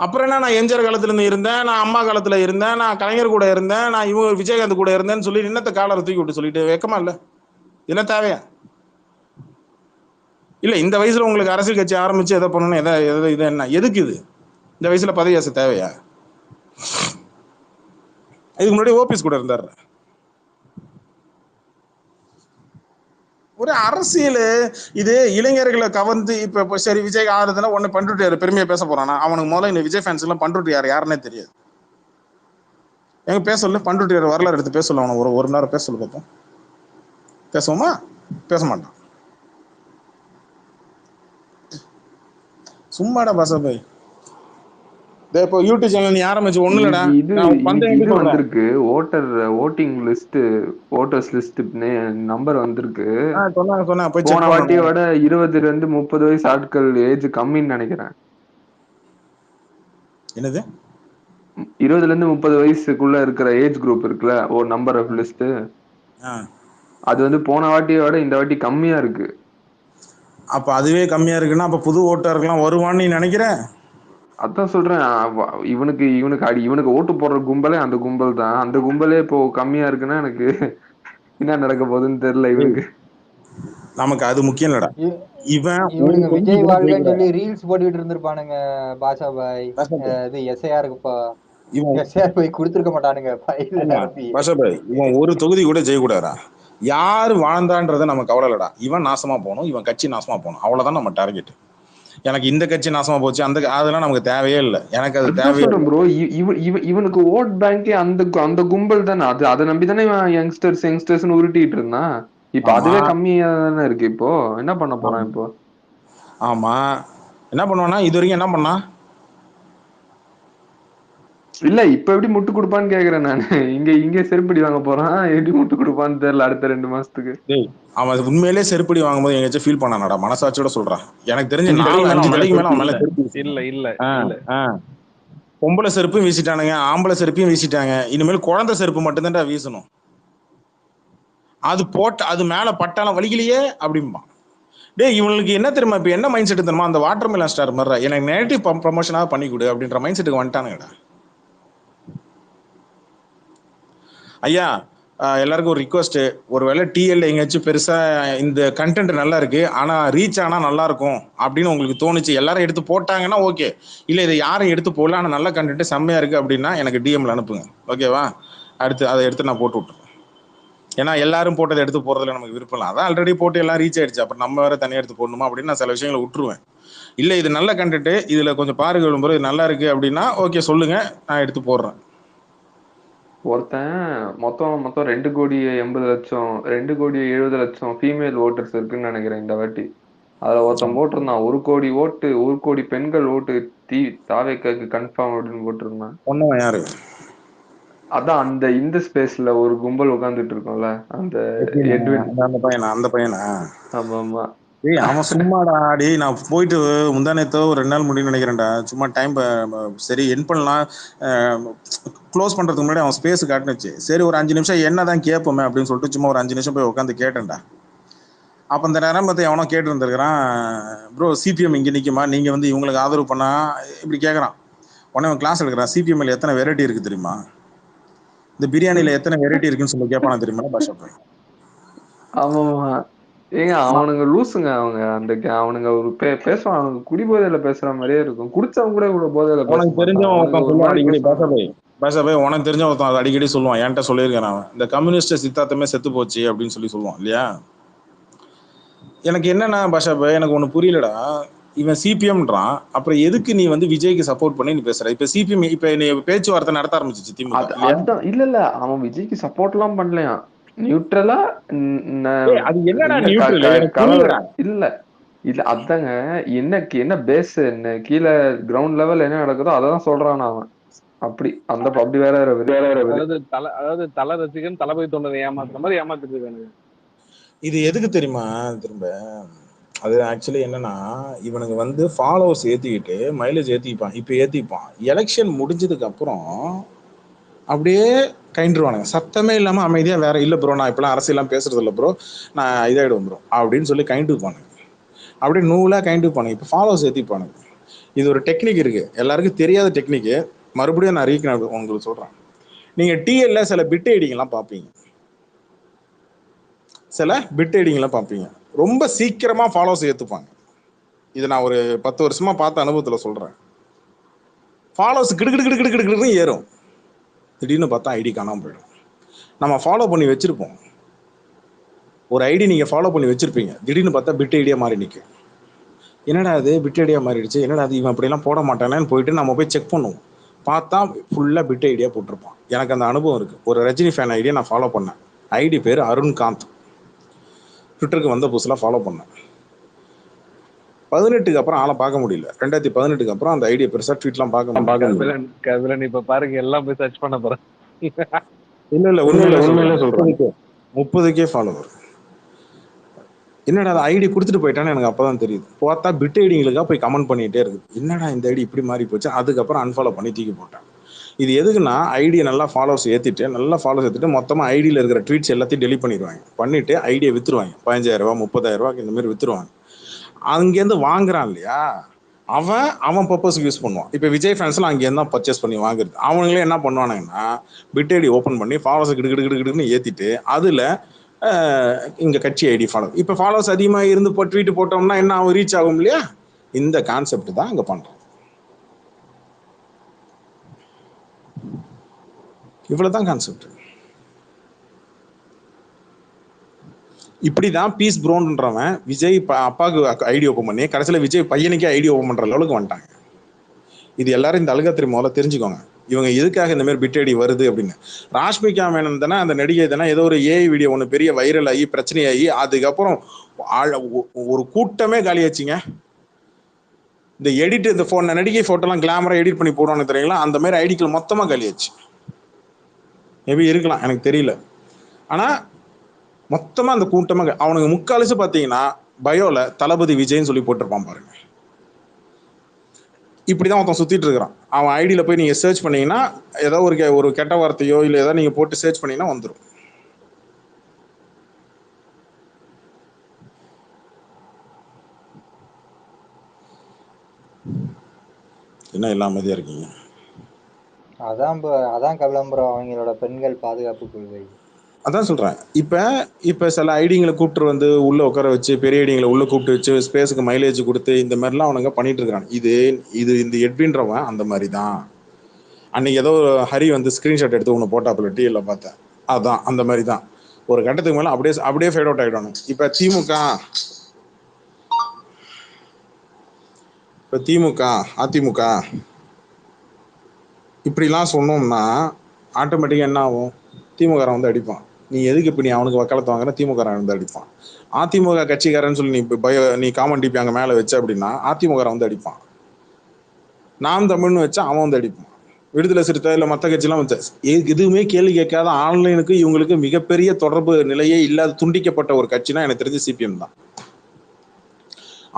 அப்புறம் என்ன, நான் எம்ஜிஆர் காலத்துல இருந்து இருந்தேன், நான் அம்மா காலத்துல இருந்தேன், நான் கலைஞர் கூட இருந்தேன், நான் விஜயகாந்த் கூட இருந்தேன்னு சொல்லி இன்னத்த காலரை தூக்கி விட்டு சொல்லிட்டு வெக்கமா இல்ல? என்ன தேவையா? இல்ல இந்த வயசுல உங்களுக்கு அரசியல் கட்சி ஆரம்பிச்சு எதை பண்ணணும், இது என்ன எதுக்கு இது? இந்த வயசுல பதவி ஆசை தேவையா? இதுக்கு முன்னாடி ஓபிஎஸ் கூட இருந்தாரு. ஒரு அரசியல் இது இளைஞர்களை கவர்ந்து இப்ப சரி விஜய் ஆறுதுன்னா ஒன்னு பண்ருட்டியார் பெருமையா பேச போறானா? அவனுக்கு முதல்ல இந்த விஜய் ஃபேன்ஸ் எல்லாம் பண்ருட்டியார் யாருன்னே தெரியாது. எங்க பேச சொல்லு, பண்ருட்டியார் வரலாறு எடுத்து பேச சொல்ல. அவனை ஒரு நேரம் பேச சொல்லு பார்ப்போம். பேசுவோமா? பேச மாட்டான். சும்மாடா பாசா பாய். இப்போ யூடியூப் சேனல் நீ ஆரம்பிச்சு ஒண்ணு இல்லடா. இது வந்திருக்கு, voting list, voters list number வந்திருக்கு. போன வாட்டியோட 20 to 30 வயசு ஆட்கள் ஏஜ் கம்மின்னு நினைக்கிறேன். என்னது 20 to 30 வயசுக்குள்ள இருக்கிற ஏஜ் குரூப் இருக்குல்ல, ஒரு நம்பர் ஆஃப் லிஸ்ட், அது வந்து போன வாட்டியோட இந்த வாட்டி கம்மியா இருக்கு. அப்ப அதுவே கம்மியா இருக்குன்னா அப்ப புது ஓட்டர்லாம் வருவான்னு நீ நினைக்கிற? அதான் சொல்றேன், இவனுக்கு ஓட்டு போடுற கும்பலே அந்த கும்பல் தான். அந்த கும்பலே இப்போ கம்மியா இருக்குன்னா எனக்கு என்ன நடக்க போகுதுன்னு தெரியல. நமக்கு அது முக்கியம் இல்லடா. இவனுங்க விஜய் வாழ்கன்னு சொல்லி ரீல்ஸ் போட்டுக்கிட்டு இருந்திருப்பானுங்க பாஷா பாய். இது எஸ்ஐஆருக்குப்பா, எஸ்ஐஆர் போய் கொடுத்துருக்க மாட்டானுங்க. பாஷா பாய் இவன் ஒரு தொகுதி கூட ஜெயிக்கூடாரா? யாரு வாழ்ந்தான்றதை நமக்கு கவலை இல்லடா. இவன் நாசமா போகணும், இவன் கட்சி நாசமா போகணும், அவ்வளவுதான் நம்ம டார்கெட். எனக்கு இந்த கட்சி நாசமா போச்சு அதெல்லாம் நமக்கு தேவையே இல்லை. எனக்கு அது தேவையில்லை ப்ரோ. இவனுக்கு ஓட் பேங்கே அந்த கும்பல் தானே. அதை நம்பி தானே யங்ஸ்டர்ஸ் உருட்டிட்டு இருந்தான். இப்ப அதுவே கம்மியா தானே இருக்கு. இப்போ என்ன பண்ண போறான் இப்போ? ஆமா, என்ன பண்ணுவானா? இது வரைக்கும் என்ன பண்ணா இல்ல, இப்ப எப்படி முட்டு கொடுப்பான்னு கேக்குறேன் நானு. இங்க செருப்படி வாங்க போறான், எப்படி முட்டு கொடுப்பான்னு தெரியல அடுத்த 2 மாசத்துக்கு. அவன் உண்மையிலே செருப்படி வாங்கும்போது எங்கேயாச்சும் ஃபீல் பண்ணானடா? மனசாட்சியோட சொல்றான். எனக்கு தெரிஞ்சு 4-5 தடவைக்கு மேல அவன் மேல இல்ல பொம்பளை செருப்பும் வீசிட்டானுங்க, ஆம்பளை செருப்பையும் வீசிட்டாங்க. இனிமேல் குழந்தை செருப்பு மட்டும்தான்டா வீசணும். அது அது மேல பட்டாலும் வலிக்கலையே அப்படிம்பான். இவனுக்கு என்ன தெரியுமா இப்ப என்ன மைண்ட் செட் தெரியுமா? அந்த வாட்டர் மிலன் ஸ்டார் மாதிரி எனக்கு நெகட்டிவ் ப்ரமோஷனாக பண்ணி கொடு அப்படின்ற மைண்ட் செட்டுக்கு வந்துட்டானுங்கடா. ஐயா எல்லாருக்கும் ஒரு ரிக்வஸ்ட், ஒருவேளை டிஎல் எங்கேயாச்சும் பெருசா இந்த கண்டென்ட் நல்லா இருக்கு ஆனா ரீச் ஆனா நல்லா இருக்கும் அப்படின்னு உங்களுக்கு தோணுச்சு, எல்லாரும் எடுத்து போட்டாங்கன்னா ஓகே. இல்ல இதை யாரும் எடுத்து போடல ஆனா நல்ல கண்டென்ட் செம்மையா இருக்கு அப்படின்னா எனக்கு டிஎம்ல அனுப்புங்க, ஓகேவா? அடுத்து அதை எடுத்து நான் போட்டு விட்டுறேன். ஏன்னா எல்லாரும் போட்டதை எடுத்து போறதுல நமக்கு விருப்பம் இல்லை. அதான் ஆல்ரெடி போட்டு எல்லாம் ரீச் ஆயிடுச்சு, அப்புறம் நம்ம வேற தனியாக எடுத்து போடணுமா அப்படின்னு நான் சில விஷயங்களை விட்டுருவேன். இல்லை இது நல்ல கண்டென்ட், இதுல கொஞ்சம் பாருங்க விளம்பரம், இது நல்லா இருக்கு அப்படின்னா ஓகே சொல்லுங்க, நான் எடுத்து போடுறேன். ஒருத்தன் மொத்தம் 2,80,00,000 2,70,00,000 ஃபீமேல் ஓட்டர்ஸ் இருக்குன்னு நினைக்கிறேன் இந்த வாட்டி. அதுல ஒருத்தன் போட்டிருந்தான் 1 கோடி ஓட்டு, 1 கோடி பெண்கள் ஓட்டு தாவேக்காக்கு கன்ஃபார்ம் அப்படின்னு போட்டிருந்தான். ஒன்னும் யாரு அதான் இந்த ஸ்பேஸ்ல ஒரு கும்பல் உட்கார்ந்துட்டு இருக்கோம்ல, அந்த எட்வின். அந்த பையனா? ஆமா ஆமா. ஏய் அவன் சும்மாடா டேய், நான் போயிட்டு முந்தானேத்தோ ஒரு 2 நாள் முடியும்னு நினைக்கிறேன்டா. சும்மா டைம் சரி என் பண்ணலாம் க்ளோஸ் பண்றதுக்கு முன்னாடி அவன் ஸ்பேஸ் காட்டுனுச்சு. சரி ஒரு 5 நிமிஷம் என்னதான் கேட்போமே அப்படின்னு சொல்லிட்டு சும்மா ஒரு 5 நிமிஷம் போய் உட்காந்து கேட்டேன்டா. அப்போ இந்த நேரம் பார்த்து எவனோ கேட்டு இருந்திருக்கிறான், ப்ரோ சிபிஎம் இங்கே நிற்குமா, நீங்கள் வந்து இவங்களுக்கு ஆதரவு பண்ணா இப்படி கேட்குறான். உடனே அவன் கிளாஸ் எடுக்கிறான், சிபிஎம்ல எத்தனை வெரைட்டி இருக்கு தெரியுமா, இந்த பிரியாணியில எத்தனை வெரைட்டி இருக்குன்னு சொல்லி கேட்பானா தெரியுமா பாஷா பாய்? ஆமாமா. ஏங்க அவனுங்க லூசுங்க. அவனுங்க ஒரு பேசுவான், அவனுங்க குடிபோதையில பேசுற மாதிரியே இருக்கும். குடிச்சவங்க கூட இவ்வளவு போதையில பேச உனக்கு தெரிஞ்ச மாட்டான். ஒருத்தன் ஒரு சொல்லுவான் மாதிரி அடிக்கடி, பேசுவாங்க. பாஷா பாய் உனக்கு தெரிஞ்ச ஒருத்தன் அதை அடிக்கடி சொல்லுவான், என்கிட்ட சொல்லியிருக்கான் அவன், இந்த கம்யூனிஸ்ட் சித்தாந்தமே செத்து போச்சு அப்படின்னு சொல்லுவான் இல்லையா? எனக்கு என்னன்னா பாஷா பாய், எனக்கு ஒண்ணு புரியலடா. இவன் சிபிஎம்ன்றான், அப்புறம் எதுக்கு நீ வந்து விஜய்க்கு சப்போர்ட் பண்ணி நீ பேசுற? இப்ப சிபிஎம் இப்ப நீ பேச்சுவார்த்தை நடத்த ஆரம்பிச்சிச்சு திமுக இல்லையா? அதான் இல்ல அவன் விஜய்க்கு சப்போர்ட் எல்லாம் பண்ணலையா, நியூட்ரலா. அது என்னடா நியூட்ரல், எனக்கு புரியலடா. இல்ல இல்ல அதாங்க, என்ன பேஸ், என்ன கீழே கிரவுண்ட் லெவல் என்ன நடக்குதோ அதான் சொல்றான் அவன். அப்படி வேற அதாவது தல ரசிகன் தளபதி தொண்டரை ஏமாத்துற மாதிரி ஏமாத்திட்டு இருக்கானுங்க. இது எதுக்கு தெரியுமா? திரும்ப அது ஆக்சுவலி என்னன்னா, இவனுக்கு வந்து ஃபாலோவர்ஸ் ஏத்திக்கிட்டு மைலேஜ் ஏத்திப்பான். இப்ப ஏத்திப்பான், எலெக்ஷன் முடிஞ்சதுக்கு அப்புறம் அப்படியே கைண்டுருவானுங்க, சத்தமே இல்லாம அமைதியா, வேற இல்ல ப்ரோ நான் இப்பெல்லாம் அரசியலாம் பேசுறது இல்லை ப்ரோ, நான் இதாயிடுவோம் ப்ரோ அப்படின்னு சொல்லி கைண்டுப்பானுங்க. அப்படியே நூலா கைண்டுப்பானுங்க. இப்ப ஃபாலோவர்ஸ் ஏத்திப்பானுங்க. இது ஒரு டெக்னிக் இருக்கு, எல்லாருக்கும் தெரியாத டெக்னிக். மறுபடியும் நான் உங்களுக்கு சொல்றேன். நீங்க டிஎல்ல சில பிட் ஐடிங்கெல்லாம் பார்ப்பீங்க, சில பிட் ஐடிங்கெல்லாம் பார்ப்பீங்க, ரொம்ப சீக்கிரமா ஃபாலோவர்ஸ் ஏத்துப்பாங்க. இது நான் ஒரு 10 வருஷமா பார்த்த அனுபவத்துல சொல்றேன். ஃபாலோவர்ஸ் கிடுக்கிட்டு ஏறும், திடீர்னு பார்த்தா ஐடி காணாம போயிடும். நம்ம ஃபாலோ பண்ணி வச்சிருப்போம், ஒரு ஐடி நீங்க ஃபாலோ பண்ணி வச்சிருப்பீங்க, திடீர்னு பார்த்தா பிட் ஐடியா மாறி நிற்கும். என்னடா அது பிட் ஐடியா மாறிடுச்சு, என்னடா அது இவன் அப்படிலாம் போட மாட்டானேன்னு போயிட்டு நம்ம போய் செக் பண்ணுவோம். பார்த்தா ஃபுல்லாக பிட் ஐடியா போட்டிருப்பான். எனக்கு அந்த அனுபவம் இருக்கு. ஒரு ரஜினி ஃபேன் ஐடியா நான் ஃபாலோ பண்ணேன், ஐடி பேர் அருண்காந்த், ட்விட்டருக்கு வந்த புதுசுல ஃபாலோ பண்ணேன். 18க்கு அப்புறம் ஆளை பார்க்க முடியல. 2018க்கு அப்புறம் அந்த ஐடியா பெருசா ட்வீட்லாம் பார்க்க முடியல. இப்ப பாருங்க எல்லாம் போய் சர்ச் பண்ண போறேன். இல்ல உண்மையில சொல்றேன், 30K ஃபாலோவர். என்னடா ஐடி கொடுத்துட்டு போயிட்டான்னு எனக்கு அப்பதான் தெரியுது. பார்த்தா பிட் ஐடிங்களுக்காக போய் கமெண்ட் பண்ணிட்டே இருக்கு, என்னடா இந்த ஐடி இப்படி மாறி போச்சு. அதுக்கப்புறம் அன்ஃபாலோ பண்ணி தூக்கி போட்டேன். இது எதுக்குன்னா, ஐடியை நல்லா ஃபாலோவர்ஸ் ஏற்றிட்டு மொத்தமாக ஐடியில் இருக்கிற ட்வீட்ஸ் எல்லாத்தையும் டெலிட் பண்ணிடுவாங்க. பண்ணிட்டு ஐடியை விற்றுருவாங்க, 15,000 30,000 இந்த மாதிரி விற்றுருவாங்க. அங்கேருந்து வாங்குறான் இல்லையா, அவன் பர்பஸ்க்கு யூஸ் பண்ணுவான். இப்போ விஜய் ஃபேன்ஸ்லாம் அங்கேருந்து தான் பர்ச்சேஸ் பண்ணி வாங்குறது. அவங்களே என்ன பண்ணுவானுங்கன்னா, பிட் ஐடி ஓப்பன் பண்ணி ஃபாலோவர்ஸ் கிடுக்கிடுன்னு ஏற்றிட்டு அதில் இங்கே கட்சி ஐடி ஃபாலோ, இப்போ ஃபாலோவர்ஸ் அதிகமாக இருந்து ட்வீட் போட்டோம்னா என்ன ஆகும், ரீச் ஆகும் இல்லையா? இந்த கான்செப்ட் தான் அங்கே பண்ணுறோம். இவ்வளவுதான் கான்செப்ட். இப்படிதான் பீஸ் ப்ரோன்றவன் விஜய் அப்பாவுக்கு ஐடி ஓப்பன் பண்ணி கடைசியில் விஜய் பையனுக்கே ஐடி ஓப்பன் பண்ற லெவலுக்கு வந்துட்டாங்க. இது எல்லாரும் இந்த அழுகத்திரி முதல்ல தெரிஞ்சுக்கோங்க, இவங்க எதுக்காக இந்த மாதிரி பிட் ஐடி வருது அப்படின்னு. ராஷ்மிகா மேனன் தானே அந்த நடிகை தானே ஏதோ ஒரு ஏஐ வீடியோ ஒன்று பெரிய வைரல் ஆகி பிரச்சனையாகி அதுக்கப்புறம் ஒரு கூட்டமே காலியாச்சுங்க. இந்த எடிட், இந்த நடிகை போட்டோலாம் கிளாமரா எடிட் பண்ணி போடுவானு தெரியுங்களா, அந்த மாதிரி ஐடிக்கள் மொத்தமாக காலியாச்சு. மேபி இருக்கலாம், எனக்கு தெரியல. ஆனால் மொத்தமாக அந்த கூட்டமாக அவனுக்கு முக்காலிச்சு பார்த்தீங்கன்னா பயோல தளபதி விஜய்ன்னு சொல்லி போட்டிருப்பான் பாருங்க. இப்படிதான் ஒருத்தன் சுத்திட்டு இருக்கிறான். அவன் ஐடியில போய் நீங்க சர்ச் பண்ணீங்கன்னா ஏதோ ஒரு கெட்ட வார்த்தையோ இல்லை ஏதாவது நீங்க போட்டு சர்ச் பண்ணீங்கன்னா வந்துடும். என்ன எல்லாம் அமைதியா இருக்கீங்க? அதான் கபிலம் ப்ரோ அவங்களோட பெண்கள் பாதுகாப்பு கொள்கை. அதான் சொல்றேன். இப்ப சில ஐடிங்களை கூப்பிட்டு வந்து உள்ள உட்கார வச்சு, பெரிய ஐடிங்களை உள்ள கூப்பிட்டு வச்சு ஸ்பேஸுக்கு மைலேஜ் கொடுத்து இந்த மாதிரிலாம் அவனுங்க பண்ணிட்டு இருக்கான். இது இந்த எட்வின்றவன் அந்த மாதிரி தான். அன்னைக்கு ஏதோ ஹரி வந்து ஸ்கிரீன்ஷாட் எடுத்து ஒன்று போட்டாப்புல டிவில பார்த்தேன். அதான் அந்த மாதிரி தான். ஒரு கட்டத்துக்கு மேல அப்படியே ஃபேட் அவுட் ஆயிடணும். இப்ப திமுக அதிமுக இப்படிலாம் சொன்னோம்னா ஆட்டோமேட்டிக்கா என்ன ஆகும்? திமுக வந்து அடிப்பான். நீ எதுக்கு இப்ப நீ அவனுக்கு வக்காலத்து வாங்குற? திமுக வந்து அடிப்பான். அதிமுக கட்சிக்காரன்னு சொல்லி நீ காமன் டிபி அங்க மேல வச்ச அப்படின்னா அதிமுக வந்து அடிப்பான். நாம் தமிழ்னு வச்சா அவன் வந்து அடிப்பான். விடுதலை சிறுத்தை இல்ல மத்த கட்சியெல்லாம் வச்ச எதுவுமே கேள்வி கேட்காத ஆன்லைனுக்கு இவங்களுக்கு மிகப்பெரிய தொடர்பு நிலையே இல்லாத துண்டிக்கப்பட்ட ஒரு கட்சினா எனக்கு தெரிஞ்சு சிபிஎம் தான்.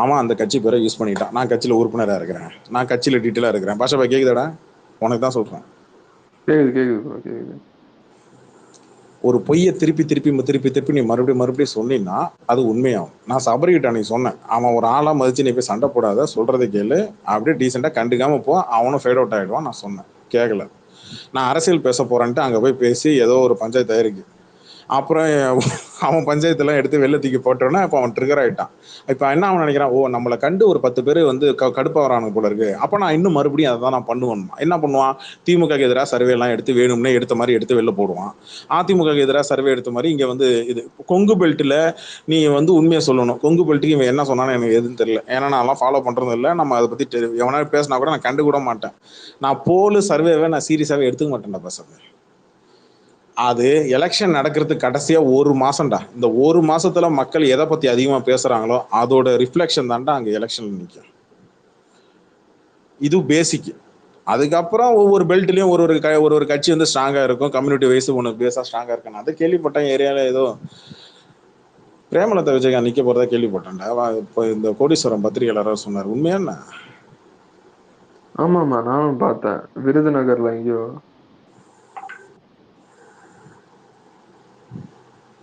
அவன் அந்த கட்சி பேரை யூஸ் பண்ணிட்டான். நான் கட்சியில உறுப்பினரா இருக்கிறேன், நான் கட்சியில டீட்டெயிலா இருக்கிறேன். பாஷா கேக்குதாடா? உனக்கு தான் சொல்றேன். ஒரு பொய்யை திருப்பி நீ மறுபடியும் சொன்னீங்கன்னா அது உண்மையாகும். நான் சபரிக்கிட்ட அன்னைக்கு சொன்னேன், அவன் ஒரு ஆளா மதிச்சு நீ போய் சண்டை போடாத, சொல்றதை கேளு, அப்படியே டீசெண்டா கண்டுக்காம போ, அவனும் ஃபேட் அவுட் ஆயிடுவான். நான் சொன்னேன், கேட்கல. நான் அரசியல் பேச போறேன்ட்டு அங்க போய் பேசி ஏதோ ஒரு பஞ்சாயத்து ஆயிருக்கு. அப்புறம் அவன் பஞ்சாயத்துலாம் எடுத்து வெள்ளத்துக்கு போட்டோன்னா இப்போ அவன் ட்ரிகர் ஆயிட்டான். இப்போ என்ன அவன் நினைக்கிறான், ஓ நம்மளை கண்டு ஒரு 10 பேர் வந்து கடுப்பா வரானுங்க போல இருக்கு, அப்போ நான் இன்னும் மறுபடியும் அதை தான் நான் பண்ணுவேன். என்ன பண்ணுவான்? திமுக எதிராக சர்வே எல்லாம் எடுத்து வேணும்னே எடுத்த மாதிரி எடுத்து வெளில போடுவான். அதிமுக எதிராக சர்வே எடுத்த மாதிரி இங்க வந்து இது கொங்கு பெல்ட்ல நீ வந்து உண்மையை சொல்லணும். கொங்கு பெல்ட்டுக்கு இவன் என்ன சொன்னான்னு எனக்கு எதுவும் தெரியல. ஏன்னா நான் எல்லாம் ஃபாலோ பண்றதும் இல்லை. நம்ம அதை பத்தி எவனாலும் பேசினா கூட நான் கண்டு கூட மாட்டேன். நான் போலு சர்வேவை நான் சீரியஸாவே எடுத்துக்க மாட்டேன்டா பசங்க. அது எலெக்ஷன் நடக்கிறதுக்கு கடைசியா 1 மாசம்டா. இந்த 1 மாசத்துல மக்கள் எதை பத்தி அதிகமா பேசுறாங்களோ அதோட ரிஃப்ளெக்ஷன் தான்டா அங்க எலெக்ஷன் நிற்கும். இது பேசிக். அதுக்கப்புறம் ஒவ்வொரு பெல்ட்லயும் ஒரு கட்சி வந்து ஸ்ட்ராங்கா இருக்கும். கம்யூனிட்டி வைஸ் உனக்கு பேஸா ஸ்ட்ராங்கா இருக்கணும். அதை கேள்விப்பட்டேன். ஏரியால ஏதோ பிரேமலதா விஜயகாந்த் நிக்க போறதா கேள்விப்பட்டேன்டா. இப்போ இந்த கோடீஸ்வரம் பத்திரிகையாளராக சொன்னார். உண்மையா என்ன? ஆமாமா, நானும் பார்த்தேன். விருதுநகர்ல எங்கேயோ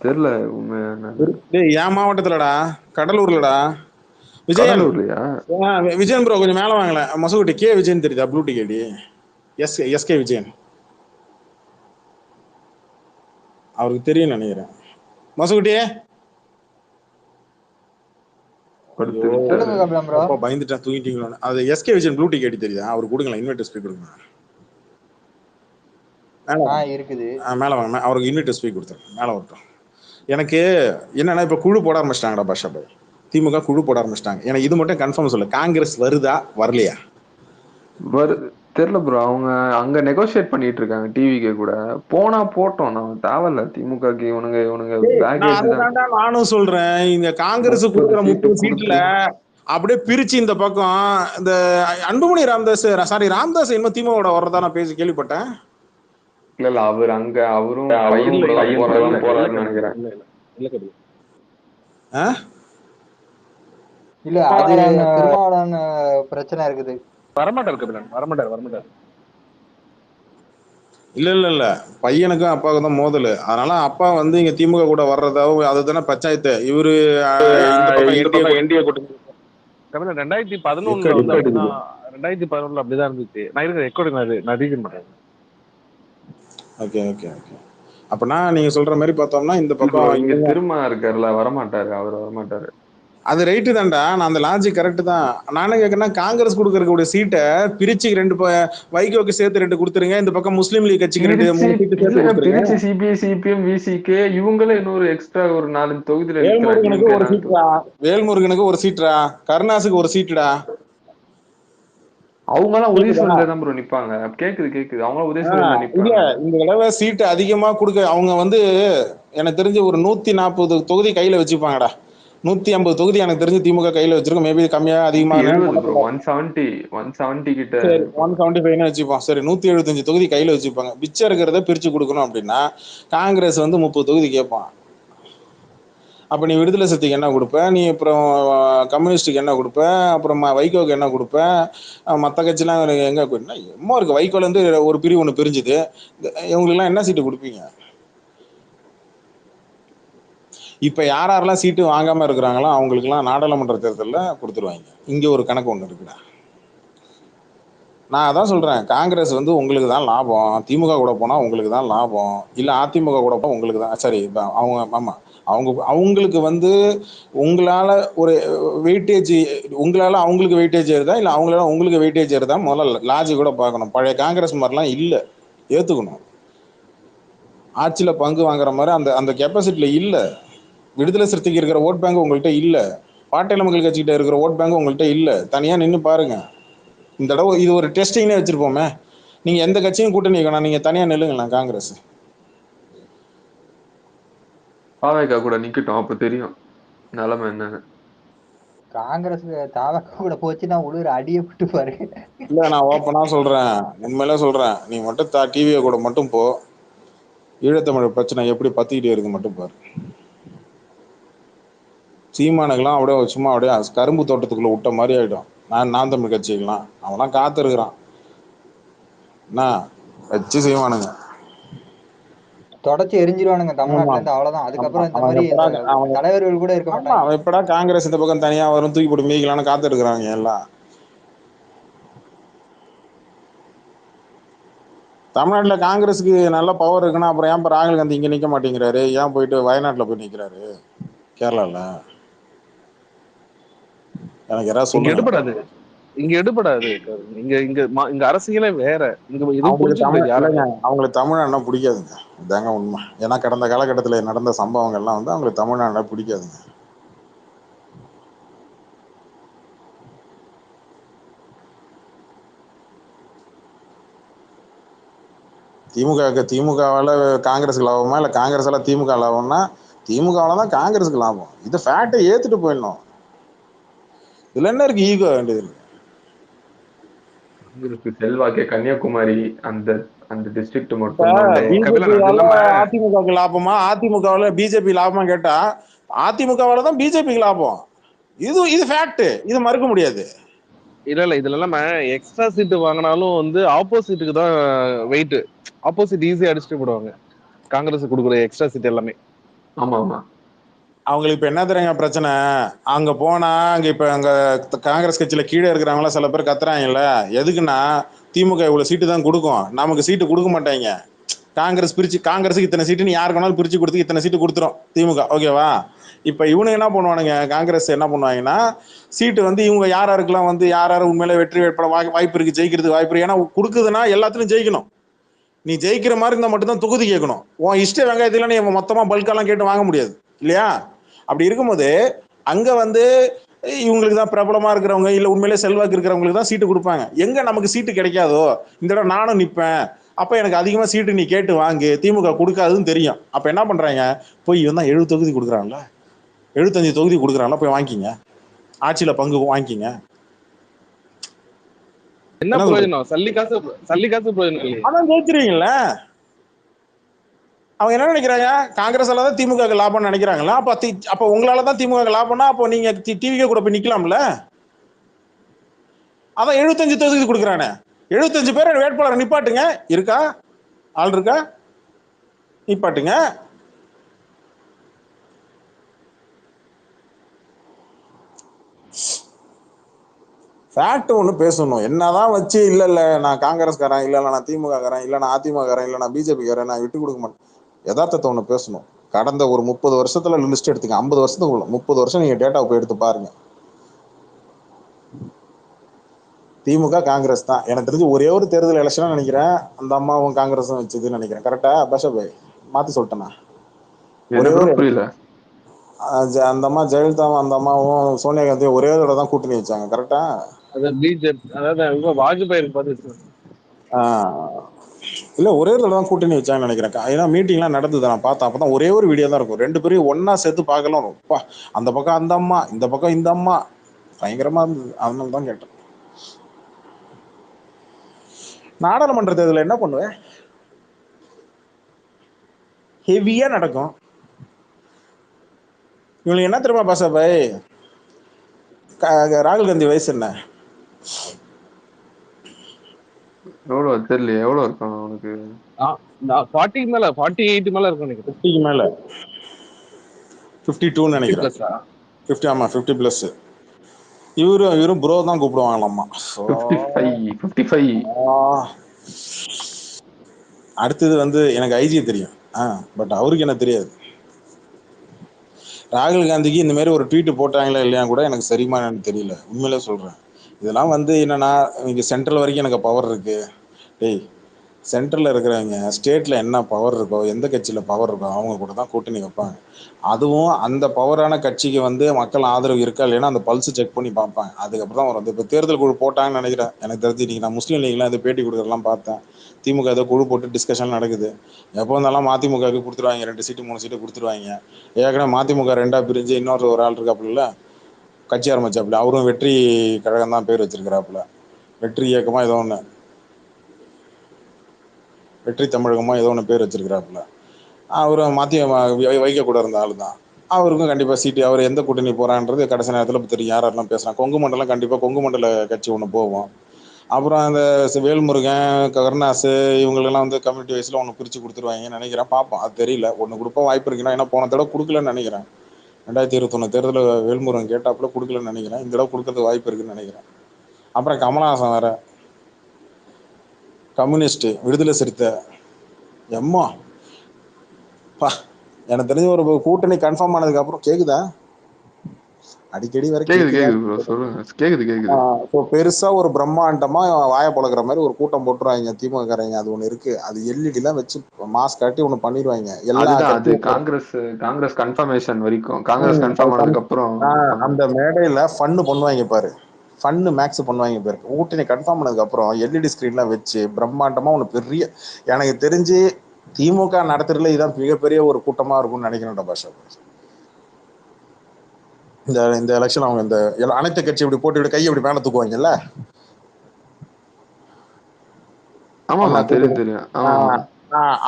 தெரியல உண்மையா. என் மாவட்டத்துலடா, கடலூர்லடா. விஜயன் ப்ரோ கொஞ்சம் மேல வாங்கல. மசகுட்டி கே விஜயன் தெரியுதா? ப்ளூ டிக்கெட் எஸ்கே விஜயன் அவருக்கு தெரியும் நினைக்கிறேன். மசகுட்டியே பயந்துட்டா தூங்கிட்டீங்களா? அது எஸ்கே விஜயன் ப்ளூ டிக்கெட் தெரியுதா? அவர் கொடுங்களா, இன்வெர்டர் ஸ்பீக் கொடுங்க. மேல வாங்க, அவருக்கு இன்வெர்டர் ஸ்பீக் கொடுத்துருங்க, மேல வரட்டும். எனக்கு என்னன்னா இப்ப குழு போட ஆரம்பிச்சிட்டாங்கடா பாஷா பாய். திமுக குழு போட ஆரம்பிச்சிட்டாங்க. எனக்கு இது மட்டும் கன்ஃபார்ம் சொல்லு, காங்கிரஸ் வருதா வரலையா? தெரியல ப்ரோ. அவங்க அங்க நெகோசியேட் பண்ணிட்டு இருக்காங்க டிவிக்கு கூட. போனா போட்டோம், நம்ம தேவையில்ல திமுகக்கு. இவனுங்க நானும் சொல்றேன், இங்க காங்கிரஸ் கொடுக்குற 30 சீட்ல அப்படியே பிரிச்சு இந்த பக்கம் இந்த அன்புமணி ராமதாஸ் ராமதாஸ் இன்னும் திமுக வர்றதா நான் பேசி கேள்விப்பட்டேன். இல்ல அவர் அங்க அவரும் போறாருன்னு நினைக்கிறேன். இல்ல அது திருமாவளவன் பிரச்சனை இருக்குது. வரமாட்டார். இல்ல பையனுக்கும் அப்பாவுக்கும் தான் மோதல். அதனால அப்பா வந்து இங்க திமுக கூட வர்றதாவும் அதுதானே பஞ்சாயத்து. இவரு 2011 அப்படிதான் இருந்துச்சு. நான் இருக்கிற ரெக்கார்டு நான் ரீசன் பண்றேன். ஓகே. அப்பனா நீங்க சொல்ற மாதிரி பார்த்தோம்னா இந்த பக்கம் இங்க திரும்ப இருக்காருல, வரமாட்டாரு. அவர் வரமாட்டாரு. அது ரைட்டு தான்டா. நான் அந்த லாஜிக் கரெக்ட் தான். நானே கேட்கறேன்னா, காங்கிரஸ் கொடுக்கறக்கூடிய சீட்டை பிரிச்சு 2 வைகோக்கு சேர்த்து 2 கொடுத்துருங்க. இந்த பக்கம் முஸ்லீம் லீக் கட்சிக்கு 2 3 சீட்டு சேர்த்து கொடுத்துருங்க. சிபிஐ சிபிஎம் விசிகே இவங்களே இன்னொரு எக்ஸ்ட்ரா ஒரு 4 தொகுதியில வேல்முருகனுக்கு ஒரு சீட்ரா, வேல்முருகனுக்கு ஒரு சீட்ரா, கருணாசுக்கு ஒரு சீட்டுடா. அவங்க எல்லாம் உதயசூரன்ல தான் ப்ரோ நிப்பாங்க. கேக்குது அவங்க உதயசூரன்ல நிப்பாங்க. இல்ல இந்த தடவை சீட்டு அதிகமா கொடுக்க அவங்க வந்து எனக்கு தெரிஞ்சு ஒரு 140 தொகுதி கையில வச்சுப்பாங்கடா. 150 தொகுதி எனக்கு தெரிஞ்சு திமுக கையில வச்சிருக்கோம். மேபி கம்மியா அதிகமா 170 கிட்ட 175 வச்சுப்போம். சரி, 175 தொகுதி கையில வச்சுப்பாங்க. பிச்சை இருக்கிறத பிரிச்சு கொடுக்கணும் அப்படின்னா காங்கிரஸ் வந்து 30 தொகுதி கேட்பான். அப்ப நீ விடுதலை சிறுத்தைக்கு என்ன கொடுப்ப? நீ அப்புறம் கம்யூனிஸ்டுக்கு என்ன கொடுப்ப? அப்புறம் வைகோக்கு என்ன கொடுப்ப? மற்ற கட்சிலாம் எங்க எம்மா இருக்கு? வைகோல இருந்து ஒரு பிரிவு ஒண்ணு பிரிஞ்சுது. இவங்களுக்கு எல்லாம் என்ன சீட்டு கொடுப்பீங்க? இப்ப யாரெல்லாம் சீட்டு வாங்காம இருக்கிறாங்களோ அவங்களுக்கு எல்லாம் நாடாளுமன்ற தேர்தலில் கொடுத்துருவாங்க. இங்க ஒரு கணக்கு ஒண்ணு இருக்குடா. நான் அதான் சொல்றேன், காங்கிரஸ் வந்து உங்களுக்கு தான் லாபம், திமுக கூட போனா உங்களுக்கு தான் லாபம், இல்ல அதிமுக கூட போனா உங்களுக்கு தான் சரி. அவங்க ஆமா, அவங்களுக்கு வந்து உங்களால ஒரு வெயிட்டேஜ், உங்களால அவங்களுக்கு வெயிட்டேஜ் ஏறுதா இல்ல அவங்களால உங்களுக்கு வெயிட்டேஜ் ஏறுதா முதல்ல லாஜிக் கூட பார்க்கணும். பழைய காங்கிரஸ் மாதிரிலாம் இல்ல, ஏத்துக்கணும். ஆட்சியில பங்கு வாங்குற மாதிரி அந்த அந்த கெப்பாசிட்டில இல்ல. விடுதலை சிறுத்தைக்கு இருக்கிற ஓட் பேங்க் உங்கள்கிட்ட இல்ல, பாட்டாளி மக்கள் கட்சிகிட்ட இருக்கிற ஓட் பேங்க் உங்கள்கிட்ட இல்ல. தனியா நின்று பாருங்க. இந்த தடவை இது ஒரு டெஸ்டிங்னே வச்சிருப்போமே. நீங்க எந்த கட்சியும் கூட்டணி வைக்கணும், நீங்க தனியா நில்லுங்களா காங்கிரஸ். பாவைக்கா கூட நிக்கட்டும், அப்ப தெரியும் நிலைமை என்னன்னு. காங்கிரஸ் தாவக்க கூட போச்சுன்னா உழுவுற அடியை விட்டு பாரு. இல்ல நான் ஓப்பனா சொல்றேன், உண்மையிலே சொல்றேன், நீ மட்டும் டிவியை கூட மட்டும் போ, ஈழத்தமிழ் பிரச்சனை எப்படி பத்திக்கிட்டே இருக்கு மட்டும் பாரு. சீமானுக்கெல்லாம் அப்படியே சும்மா அப்படியே கரும்பு தோட்டத்துக்குள்ள விட்ட மாதிரி ஆயிடும். நான் தமிழ் கட்சிக்கெல்லாம் அவன்லாம் காத்திருக்கிறான் என்ன வச்சு செய்வானுங்க. தொடச்சி எரிஞ்சிருவானுங்க தமிழ்நாட்டுல இருந்து, அவ்வளவுதான். அதுக்கப்புறம் இந்த மாதிரி தலைவர்கள் கூட இருக்க மாட்டாங்க. அவன் எப்படா காங்கிரஸ் இந்த பக்கம் தனியா வரும் தூக்கி போட்டு மீக்கலான்னு காத்திருக்கிறாங்க எல்லாம். தமிழ்நாட்டுல காங்கிரஸுக்கு நல்ல பவர் இருக்குன்னா அப்புறம் ஏன் ராகுல் காந்தி இங்க நிக்க மாட்டேங்கிறாரு, ஏன் போயிட்டு வயநாட்டுல போய் நிக்கிறாரு கேரளால? எனக்கு யாராவது சொல்லுங்க. இங்க எடுபடாது. இங்க இங்க இங்க அரசியலே வேற. இங்க எதுவும் புரிஞ்சுக்க முடியாது யாரும். அவங்களுக்கு தமிழ்நாடுனா பிடிக்காதுங்க, இதாங்க உண்மை. ஏன்னா கடந்த காலகட்டத்துல நடந்த சம்பவங்கள்லாம் வந்து அவங்களுக்கு தமிழ்நாடுனா பிடிக்காதுங்க. திமுகவால காங்கிரஸுக்கு லாபமா இல்ல காங்கிரஸால திமுக லாபம்னா திமுகவால தான் காங்கிரஸுக்கு லாபம். இது ஃபேக்டை ஏத்துட்டு போயிடணும். இதுல என்ன இருக்கு ஈகோ வேண்டியது? செல்வாக்கே கன்னியாகுமரி அந்த அந்த டிஸ்ட்ரிக்ட் மட்டும் அதிமுக லாபமா அதிமுகவால பிஜேபி லாபமா கேட்டா அதிமுகவால தான் பிஜேபிக்கு லாபம். இது ஃபேக்ட், இது மறுக்க முடியாது. இல்ல இதுல இல்லாம எக்ஸ்ட்ரா சீட் வாங்கினாலும் வந்து ஆப்போசிட்டுக்கு தான் வெயிட். ஆப்போசிட் ஈஸியா அடிச்சுட்டு போடுவாங்க காங்கிரஸ் கொடுக்குற எக்ஸ்ட்ரா சீட் எல்லாமே. ஆமா ஆமா. அவங்களுக்கு இப்ப என்ன தெரியுங்க பிரச்சனை, அங்க போனா அங்க இப்ப அங்க காங்கிரஸ் கட்சியில கீழே இருக்கிறவங்களா சில பேர் கத்துறாங்கல்ல, எதுக்குன்னா திமுக இவ்வளவு சீட்டு தான் கொடுக்கும், நமக்கு சீட்டு கொடுக்க மாட்டாங்க. காங்கிரஸ் பிரிச்சு காங்கிரஸுக்கு இத்தனை சீட்டுன்னு யாருக்கு வேணாலும் பிரிச்சு கொடுத்து இத்தனை சீட்டு கொடுத்துரும் திமுக, ஓகேவா? இப்ப இவனுங்க என்ன பண்ணுவானுங்க, காங்கிரஸ் என்ன பண்ணுவாங்கன்னா சீட்டு வந்து இவங்க யாருக்கெல்லாம் வந்து யார் உண்மையில வெற்றி வேட்பாளர் வாய்ப்பு இருக்கு, ஜெயிக்கிறதுக்கு வாய்ப்பு இருக்கு. ஏன்னா கொடுக்குதுன்னா எல்லாத்துலயும் ஜெயிக்கணும். நீ ஜெயிக்கிற மாதிரி இருந்தா மட்டும் தான் தொகுதி கேட்கணும். உன் இஷ்ட வெங்காயத்துல நீ மொத்தமா பல்கெல்லாம் கேட்டு வாங்க முடியாது இல்லையா? அப்படி இருக்கும்போது அங்க வந்து இவங்களுக்கு தான் பிரபலமா இருக்கிறவங்க இல்ல உண்மையிலே செல்வாக்கு இருக்கிறவங்களுக்கு தான் சீட்டு கொடுப்பாங்க. எங்க நமக்கு சீட்டு கிடைக்காதோ இந்த தடவை நானும் நிப்பேன், அப்ப எனக்கு அதிகமா சீட்டு நீ கேட்டு வாங்கு, திமுக கொடுக்காதுன்னு தெரியும். அப்ப என்ன பண்றாங்க, போய் இவன் தான் 70 தொகுதி கொடுக்குறாங்களா 75 தொகுதி கொடுக்குறாங்களா, போய் வாங்கிக்கிங்க, ஆட்சியில பங்கு வாங்கிக்கிங்க. என்ன பிரயோஜனம்? சல்லி காசு பிரயோஜனம் இல்லை. அதான் ஜெயிச்சிருவீங்கல்ல. அவங்க என்ன நினைக்கிறாங்க, காங்கிரஸால தான் திமுக லாபம்னு நினைக்கிறாங்களா? அப்ப உங்களாலதான் திமுக லாபம்னா அப்போ நீங்க டிவிக்கே கூட போய் நிக்கலாம்ல. அதான் 75 தொகுதி கொடுக்குறானே, 75 பேர் வேட்பாளர் நிப்பாட்டுங்க. இருக்கா ஆள் இருக்கா? நிப்பாட்டுங்க. ஃபேக்ட் ஒன்று பேசணும். என்னதான் வச்சு இல்ல நான் காங்கிரஸ்காரன், இல்ல நான் திமுக காரன், இல்ல நான் அதிமுக காரன், இல்ல நான் பிஜேபி காரன், நான் விட்டு கொடுக்க மாட்டேன். யதார்த்தத்தை ஒன்று பேசணும். கடந்த ஒரு 30 வருஷத்துல லிஸ்ட் எடுத்துங்க, 50 வருஷத்துக்குள்ள 30 வருஷம் நீங்க டேட்டா போய் எடுத்து பாருங்க. திமுக காங்கிரஸ் தான். எனக்கு தெரிஞ்சு ஒரே ஒரு தேர்தல் எலெக்ஷன் நினைக்கிறேன் அந்த அம்மாவும் காங்கிரஸும் வச்சதுன்னு நினைக்கிறேன். கரெக்டா பாஷாபாய்? மாத்தி சொல்லிட்டேனா? ஒரே ஒரு புரியல. அந்த அம்மா ஜெயலலிதாவும் அந்த அம்மாவும் சோனியா காந்தியும் ஒரே ஒரு தான் கூட்டணி வச்சாங்க. கரெக்டா? வாஜ்பாய் இல்ல ஒரே ஒரு தான் கூட்டணி வச்சாங்கன்னு நினைக்கிறேன். ஏன்னா மீட்டிங்லாம் நடந்தது நான் பார்த்தேன். அப்பதான் ஒரே ஒரு வீடியோ தான் இருக்கும், ரெண்டு பேரும் ஒன்னா சேர்த்து பார்க்கலாம். அந்த பக்கம் அந்த அம்மா, இந்த பக்கம் இந்த அம்மா, பயங்கரமா இருந்தது. அதனால தான் கேட்டேன். நாடாளுமன்ற தேர்தலில் என்ன பண்ணுவேன், ஹெவியா நடக்கும். இவங்களுக்கு என்ன தெரியுமா பாஷாபாய், ராகுல் காந்தி வயசு என்ன? எவ்வளவு தெரியல, எவ்வளவு இருக்கும் அவனுக்கு? 40 மேல 48 மேல இருக்கும் நினைக்கிறேன். 50 மேல 52 நினைக்கிறேன். 50 ஆமா 50 பிளஸ். இவரும் ப்ரோ தான் கூப்பிடுவாங்களாம்மா. 55 அடுத்தது வந்து எனக்கு ஐஜி தெரியும், பட் அவருக்கு என்ன தெரியாது. ராகுல் காந்திக்கு இந்த மாதிரி ஒரு ட்வீட் போட்டாங்களா இல்லையா கூட எனக்கு சரிமா எனக்கு தெரியல, உண்மையிலே சொல்றேன். இதெல்லாம் வந்து என்னன்னா இங்க சென்ட்ரல் வரைக்கும் எனக்கு பவர் இருக்கு. டேய், சென்ட்ரலில் இருக்கிறவங்க ஸ்டேட்டில் என்ன பவர் இருக்கோ, எந்த கட்சியில் பவர் இருக்கோ அவங்க கூட தான் கூட்டணி வைப்பாங்க. அதுவும் அந்த பவரான கட்சிக்கு வந்து மக்கள் ஆதரவு இருக்கா இல்லைன்னா அந்த பல்ஸ் செக் பண்ணி பார்ப்பாங்க. அதுக்கப்புறம் தான் வரும். இப்போ தேர்தல் குழு போட்டாங்கன்னு நினைக்கிறேன். எனக்கு தெரிஞ்சு இன்னைக்கு நான் முஸ்லீம் லீக்லாம் இந்த பேட்டி கொடுக்குறதெல்லாம் பார்த்தேன். திமுக ஏதோ குழு போட்டு டிஸ்கஷன் நடக்குது. எப்போ இருந்தாலும் மதிமுகவுக்கு கொடுத்துருவாங்க, 2 சீட்டு 3 சீட்டு கொடுத்துருவாங்க. ஏற்கனவே மதிமுக 2ஆ பிரிஞ்சு இன்னொரு ஒரு ஆள் இருக்காப்புல கட்சி ஆரம்பிச்சாப்புல, அவரும் வெற்றி கழகம் தான் பேர் வச்சிருக்கிறாப்புல, வெற்றி இயக்கமா ஏதோ ஒன்று, வெற்றி தமிழகமா ஏதோ ஒன்று பேர் வச்சிருக்கிறாப்புல. அவரும் வைக்க கூட இருந்த ஆள் தான். அவருக்கும் கண்டிப்பாக சீட்டு, அவர் எந்த கூட்டணி போகிறான்றது கடைசி நேரத்தில் தெரியும். யாரெல்லாம் பேசுகிறான். கொங்கு மண்டலம் கண்டிப்பாக கொங்கு மண்டல கட்சி ஒன்று போவோம். அப்புறம் அந்த வேல்முருகன், கருணாசு இவங்களெல்லாம் வந்து கம்யூனிட்டி வைஸில் ஒன்று பிரித்து கொடுத்துருவாங்கன்னு நினைக்கிறேன். பார்ப்போம், அது தெரியல. ஒன்று கொடுப்போம் வாய்ப்பு இருக்குன்னா. ஏன்னா போன தடவை கொடுக்கலன்னு நினைக்கிறேன். 2021 தேர்தலில் வேல்முருகன் கேட்டாப்புல கொடுக்கலன்னு நினைக்கிறேன். இந்த தடவை கொடுக்கறதுக்கு வாய்ப்பு இருக்குன்னு நினைக்கிறேன். அப்புறம் கமலஹாசன் வேற கம்யூனிஸ்ட், விடுதலை சிறுத்தை, எம்மா பா, எனக்கு தெரிஞ்ச ஒரு கூட்டணி கன்ஃபார்ம் ஆனதுக்கு அப்புறம் கேக்குதா அடிக்கடி வர பெருசா ஒரு பிரம்மாண்டமா வாய பழக்கிற மாதிரி ஒரு கூட்டம் போட்டுருவாங்க திமுககாரங்க. அது ஒண்ணு இருக்கு, அது எல்இடி எல்லாம் வச்சு மாஸ்க் காட்டி ஒண்ணு பண்ணிடுவாங்க. காங்கிரஸ் கன்ஃபர்மேஷன் வரைக்கும், காங்கிரஸ் கன்ஃபார்ம் ஆனதுக்கு அப்புறம் அந்த மேடையில ஃபன்னு பண்ணுவாங்க பாரு, ஃபன்னு மேக்ஸ் பண்ணுவாங்க பாரு. கூட்டணி கன்ஃபார்ம் பண்ணதுக்கு அப்புறம் எல்இடி ஸ்கிரீன்லாம் வச்சு பிரம்மாண்டமா ஒண்ணு பெரிய, எனக்கு தெரிஞ்சு திமுக நடத்துறதுல இதான் மிகப்பெரிய ஒரு கூட்டமா இருக்கும்னு நினைக்கிறேன் பாஷா. இந்த எலெக்ஷன் அவங்க இந்த அனைத்து கட்சி இப்படி போட்டு கையை இப்படி மேல தூக்குவாங்கல்ல,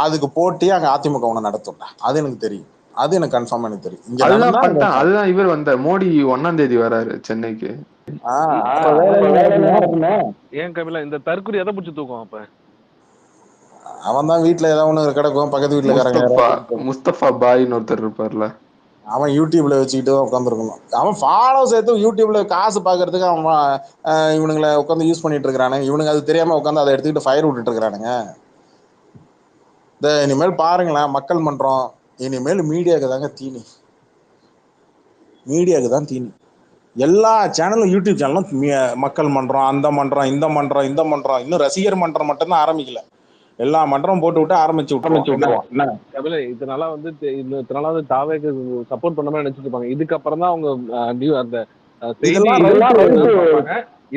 அதுக்கு போட்டி அங்க அதிமுக ஒண்ணு நடத்தும். அது எனக்கு தெரியும், அது எனக்கு கன்ஃபார்ம் எனக்கு தெரியும். அதுதான் இவர் வந்த மோடி 1ஆம் தேதி வராரு சென்னைக்கு. ஏன் கபிலா இந்த தற்கொலை எதை பிடிச்சி தூக்கும்? அப்ப அவன் தான் வீட்டுல ஏதாவது ஒண்ணு கிடக்கும், பக்கத்து வீட்டுல முஸ்தபா பாய்னு ஒருத்தர் இருப்பார்ல, அவன் யூடியூப்ல வச்சுக்கிட்டு உட்காந்துருக்கணும். அவன் ஃபாலோ சேர்த்து யூடியூப்ல காசு பாக்குறதுக்கு அவன் இவனுங்களை உட்காந்து யூஸ் பண்ணிட்டு இருக்கிறானுங்க. இவனுங்க அது தெரியாம உட்காந்து அதை எடுத்துக்கிட்டு ஃபயர் விட்டுட்டு இருக்கிறானுங்க. இந்த இனிமேல் பாருங்களேன், மக்கள் மன்றம் இனிமேல் மீடியாவுக்கு தாங்க தீனி, மீடியாவுக்கு தான் தீனி. எல்லா சேனலும் யூடியூப் சேனலும் மக்கள் மன்றம், அந்த மன்றம், இந்த மன்றம், இந்த மன்றம், இன்னும் ரசிகர் மன்றம் மட்டும்தான் ஆரம்பிக்கல. எல்லா மன்றமும் போட்டு விட்டு ஆரம்பிச்சு விட்டுருவோம். இதனால வந்து இதனால வந்து தாவேக்கு சப்போர்ட் பண்ண மாதிரி நினைச்சிட்டு இருப்பாங்க. இதுக்கப்புறம் தான் அவங்க அந்த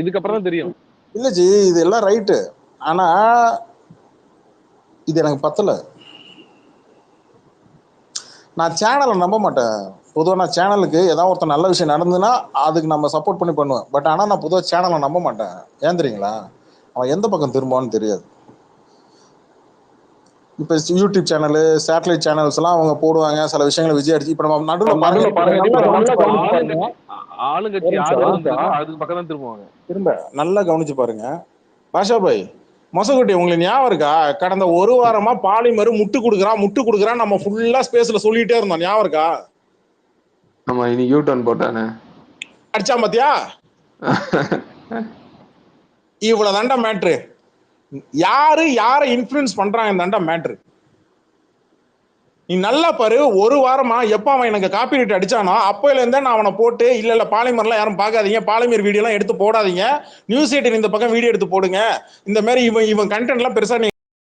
இதுக்கப்புறம் தான் தெரியும். இல்ல ஜி, இது எல்லாம் ரைட்டு, ஆனா இது எனக்கு பத்தல. நான் சேனலை நம்ப மாட்டேன். பொதுவாக நான் சேனலுக்கு ஏதாவது ஒருத்தர் நல்ல விஷயம் நடந்ததுன்னா அதுக்கு நம்ம சப்போர்ட் பண்ணி பண்ணுவேன். பட் ஆனால் நான் பொதுவாக சேனலை நம்ப மாட்டேன். ஏன் தெரியுங்களா? அவன் எந்த பக்கம் திரும்புவான்னு தெரியாது. இப்போ யூடியூப் சேனலு, சேட்டலைட் சேனல்ஸ் எல்லாம் அவங்க போடுவாங்க சில விஷயங்களை விஜய் அடிச்சு. இப்போ நம்ம நடுவில் திரும்ப நல்லா கவனிச்சு பாருங்க பாஷா பாய், மொசகுட்டி உங்களுக்கு ஞாபகம் இருக்கா? கடந்த ஒரு வாரமா பாலிமர் முட்டு கொடுக்குறான் நம்ம ஃபுல்லா ஸ்பேஸ்ல சொல்லிட்டே இருந்தோம், ஞாபகம் இருக்கா? ஆமா, இனி யூ டர்ன் போட்டானே அடிச்சான் பாத்தியா? இவ்வளவு தாண்டா மேட்ரு. யாரை இன்ஃப்ளூயன்ஸ் பண்றாங்க தாண்டா மேட்ரு. நீ நல்லா பாரு, ஒரு வாரமா எப்ப அவன் எனக்கு காப்பி ரைட் அடிச்சானோ அப்போல இருந்தே நான் அவனை போட்டு இல்ல பாலிமர்லாம் யாரும் பார்க்காதீங்க, பாலிமர் வீடியோ எல்லாம் எடுத்து போடாதீங்க, நியூஸ் 18 இந்த பக்கம் வீடியோ எடுத்து போடுங்க, இந்த மாதிரி இவன் கண்டென்ட் எல்லாம் பெருசா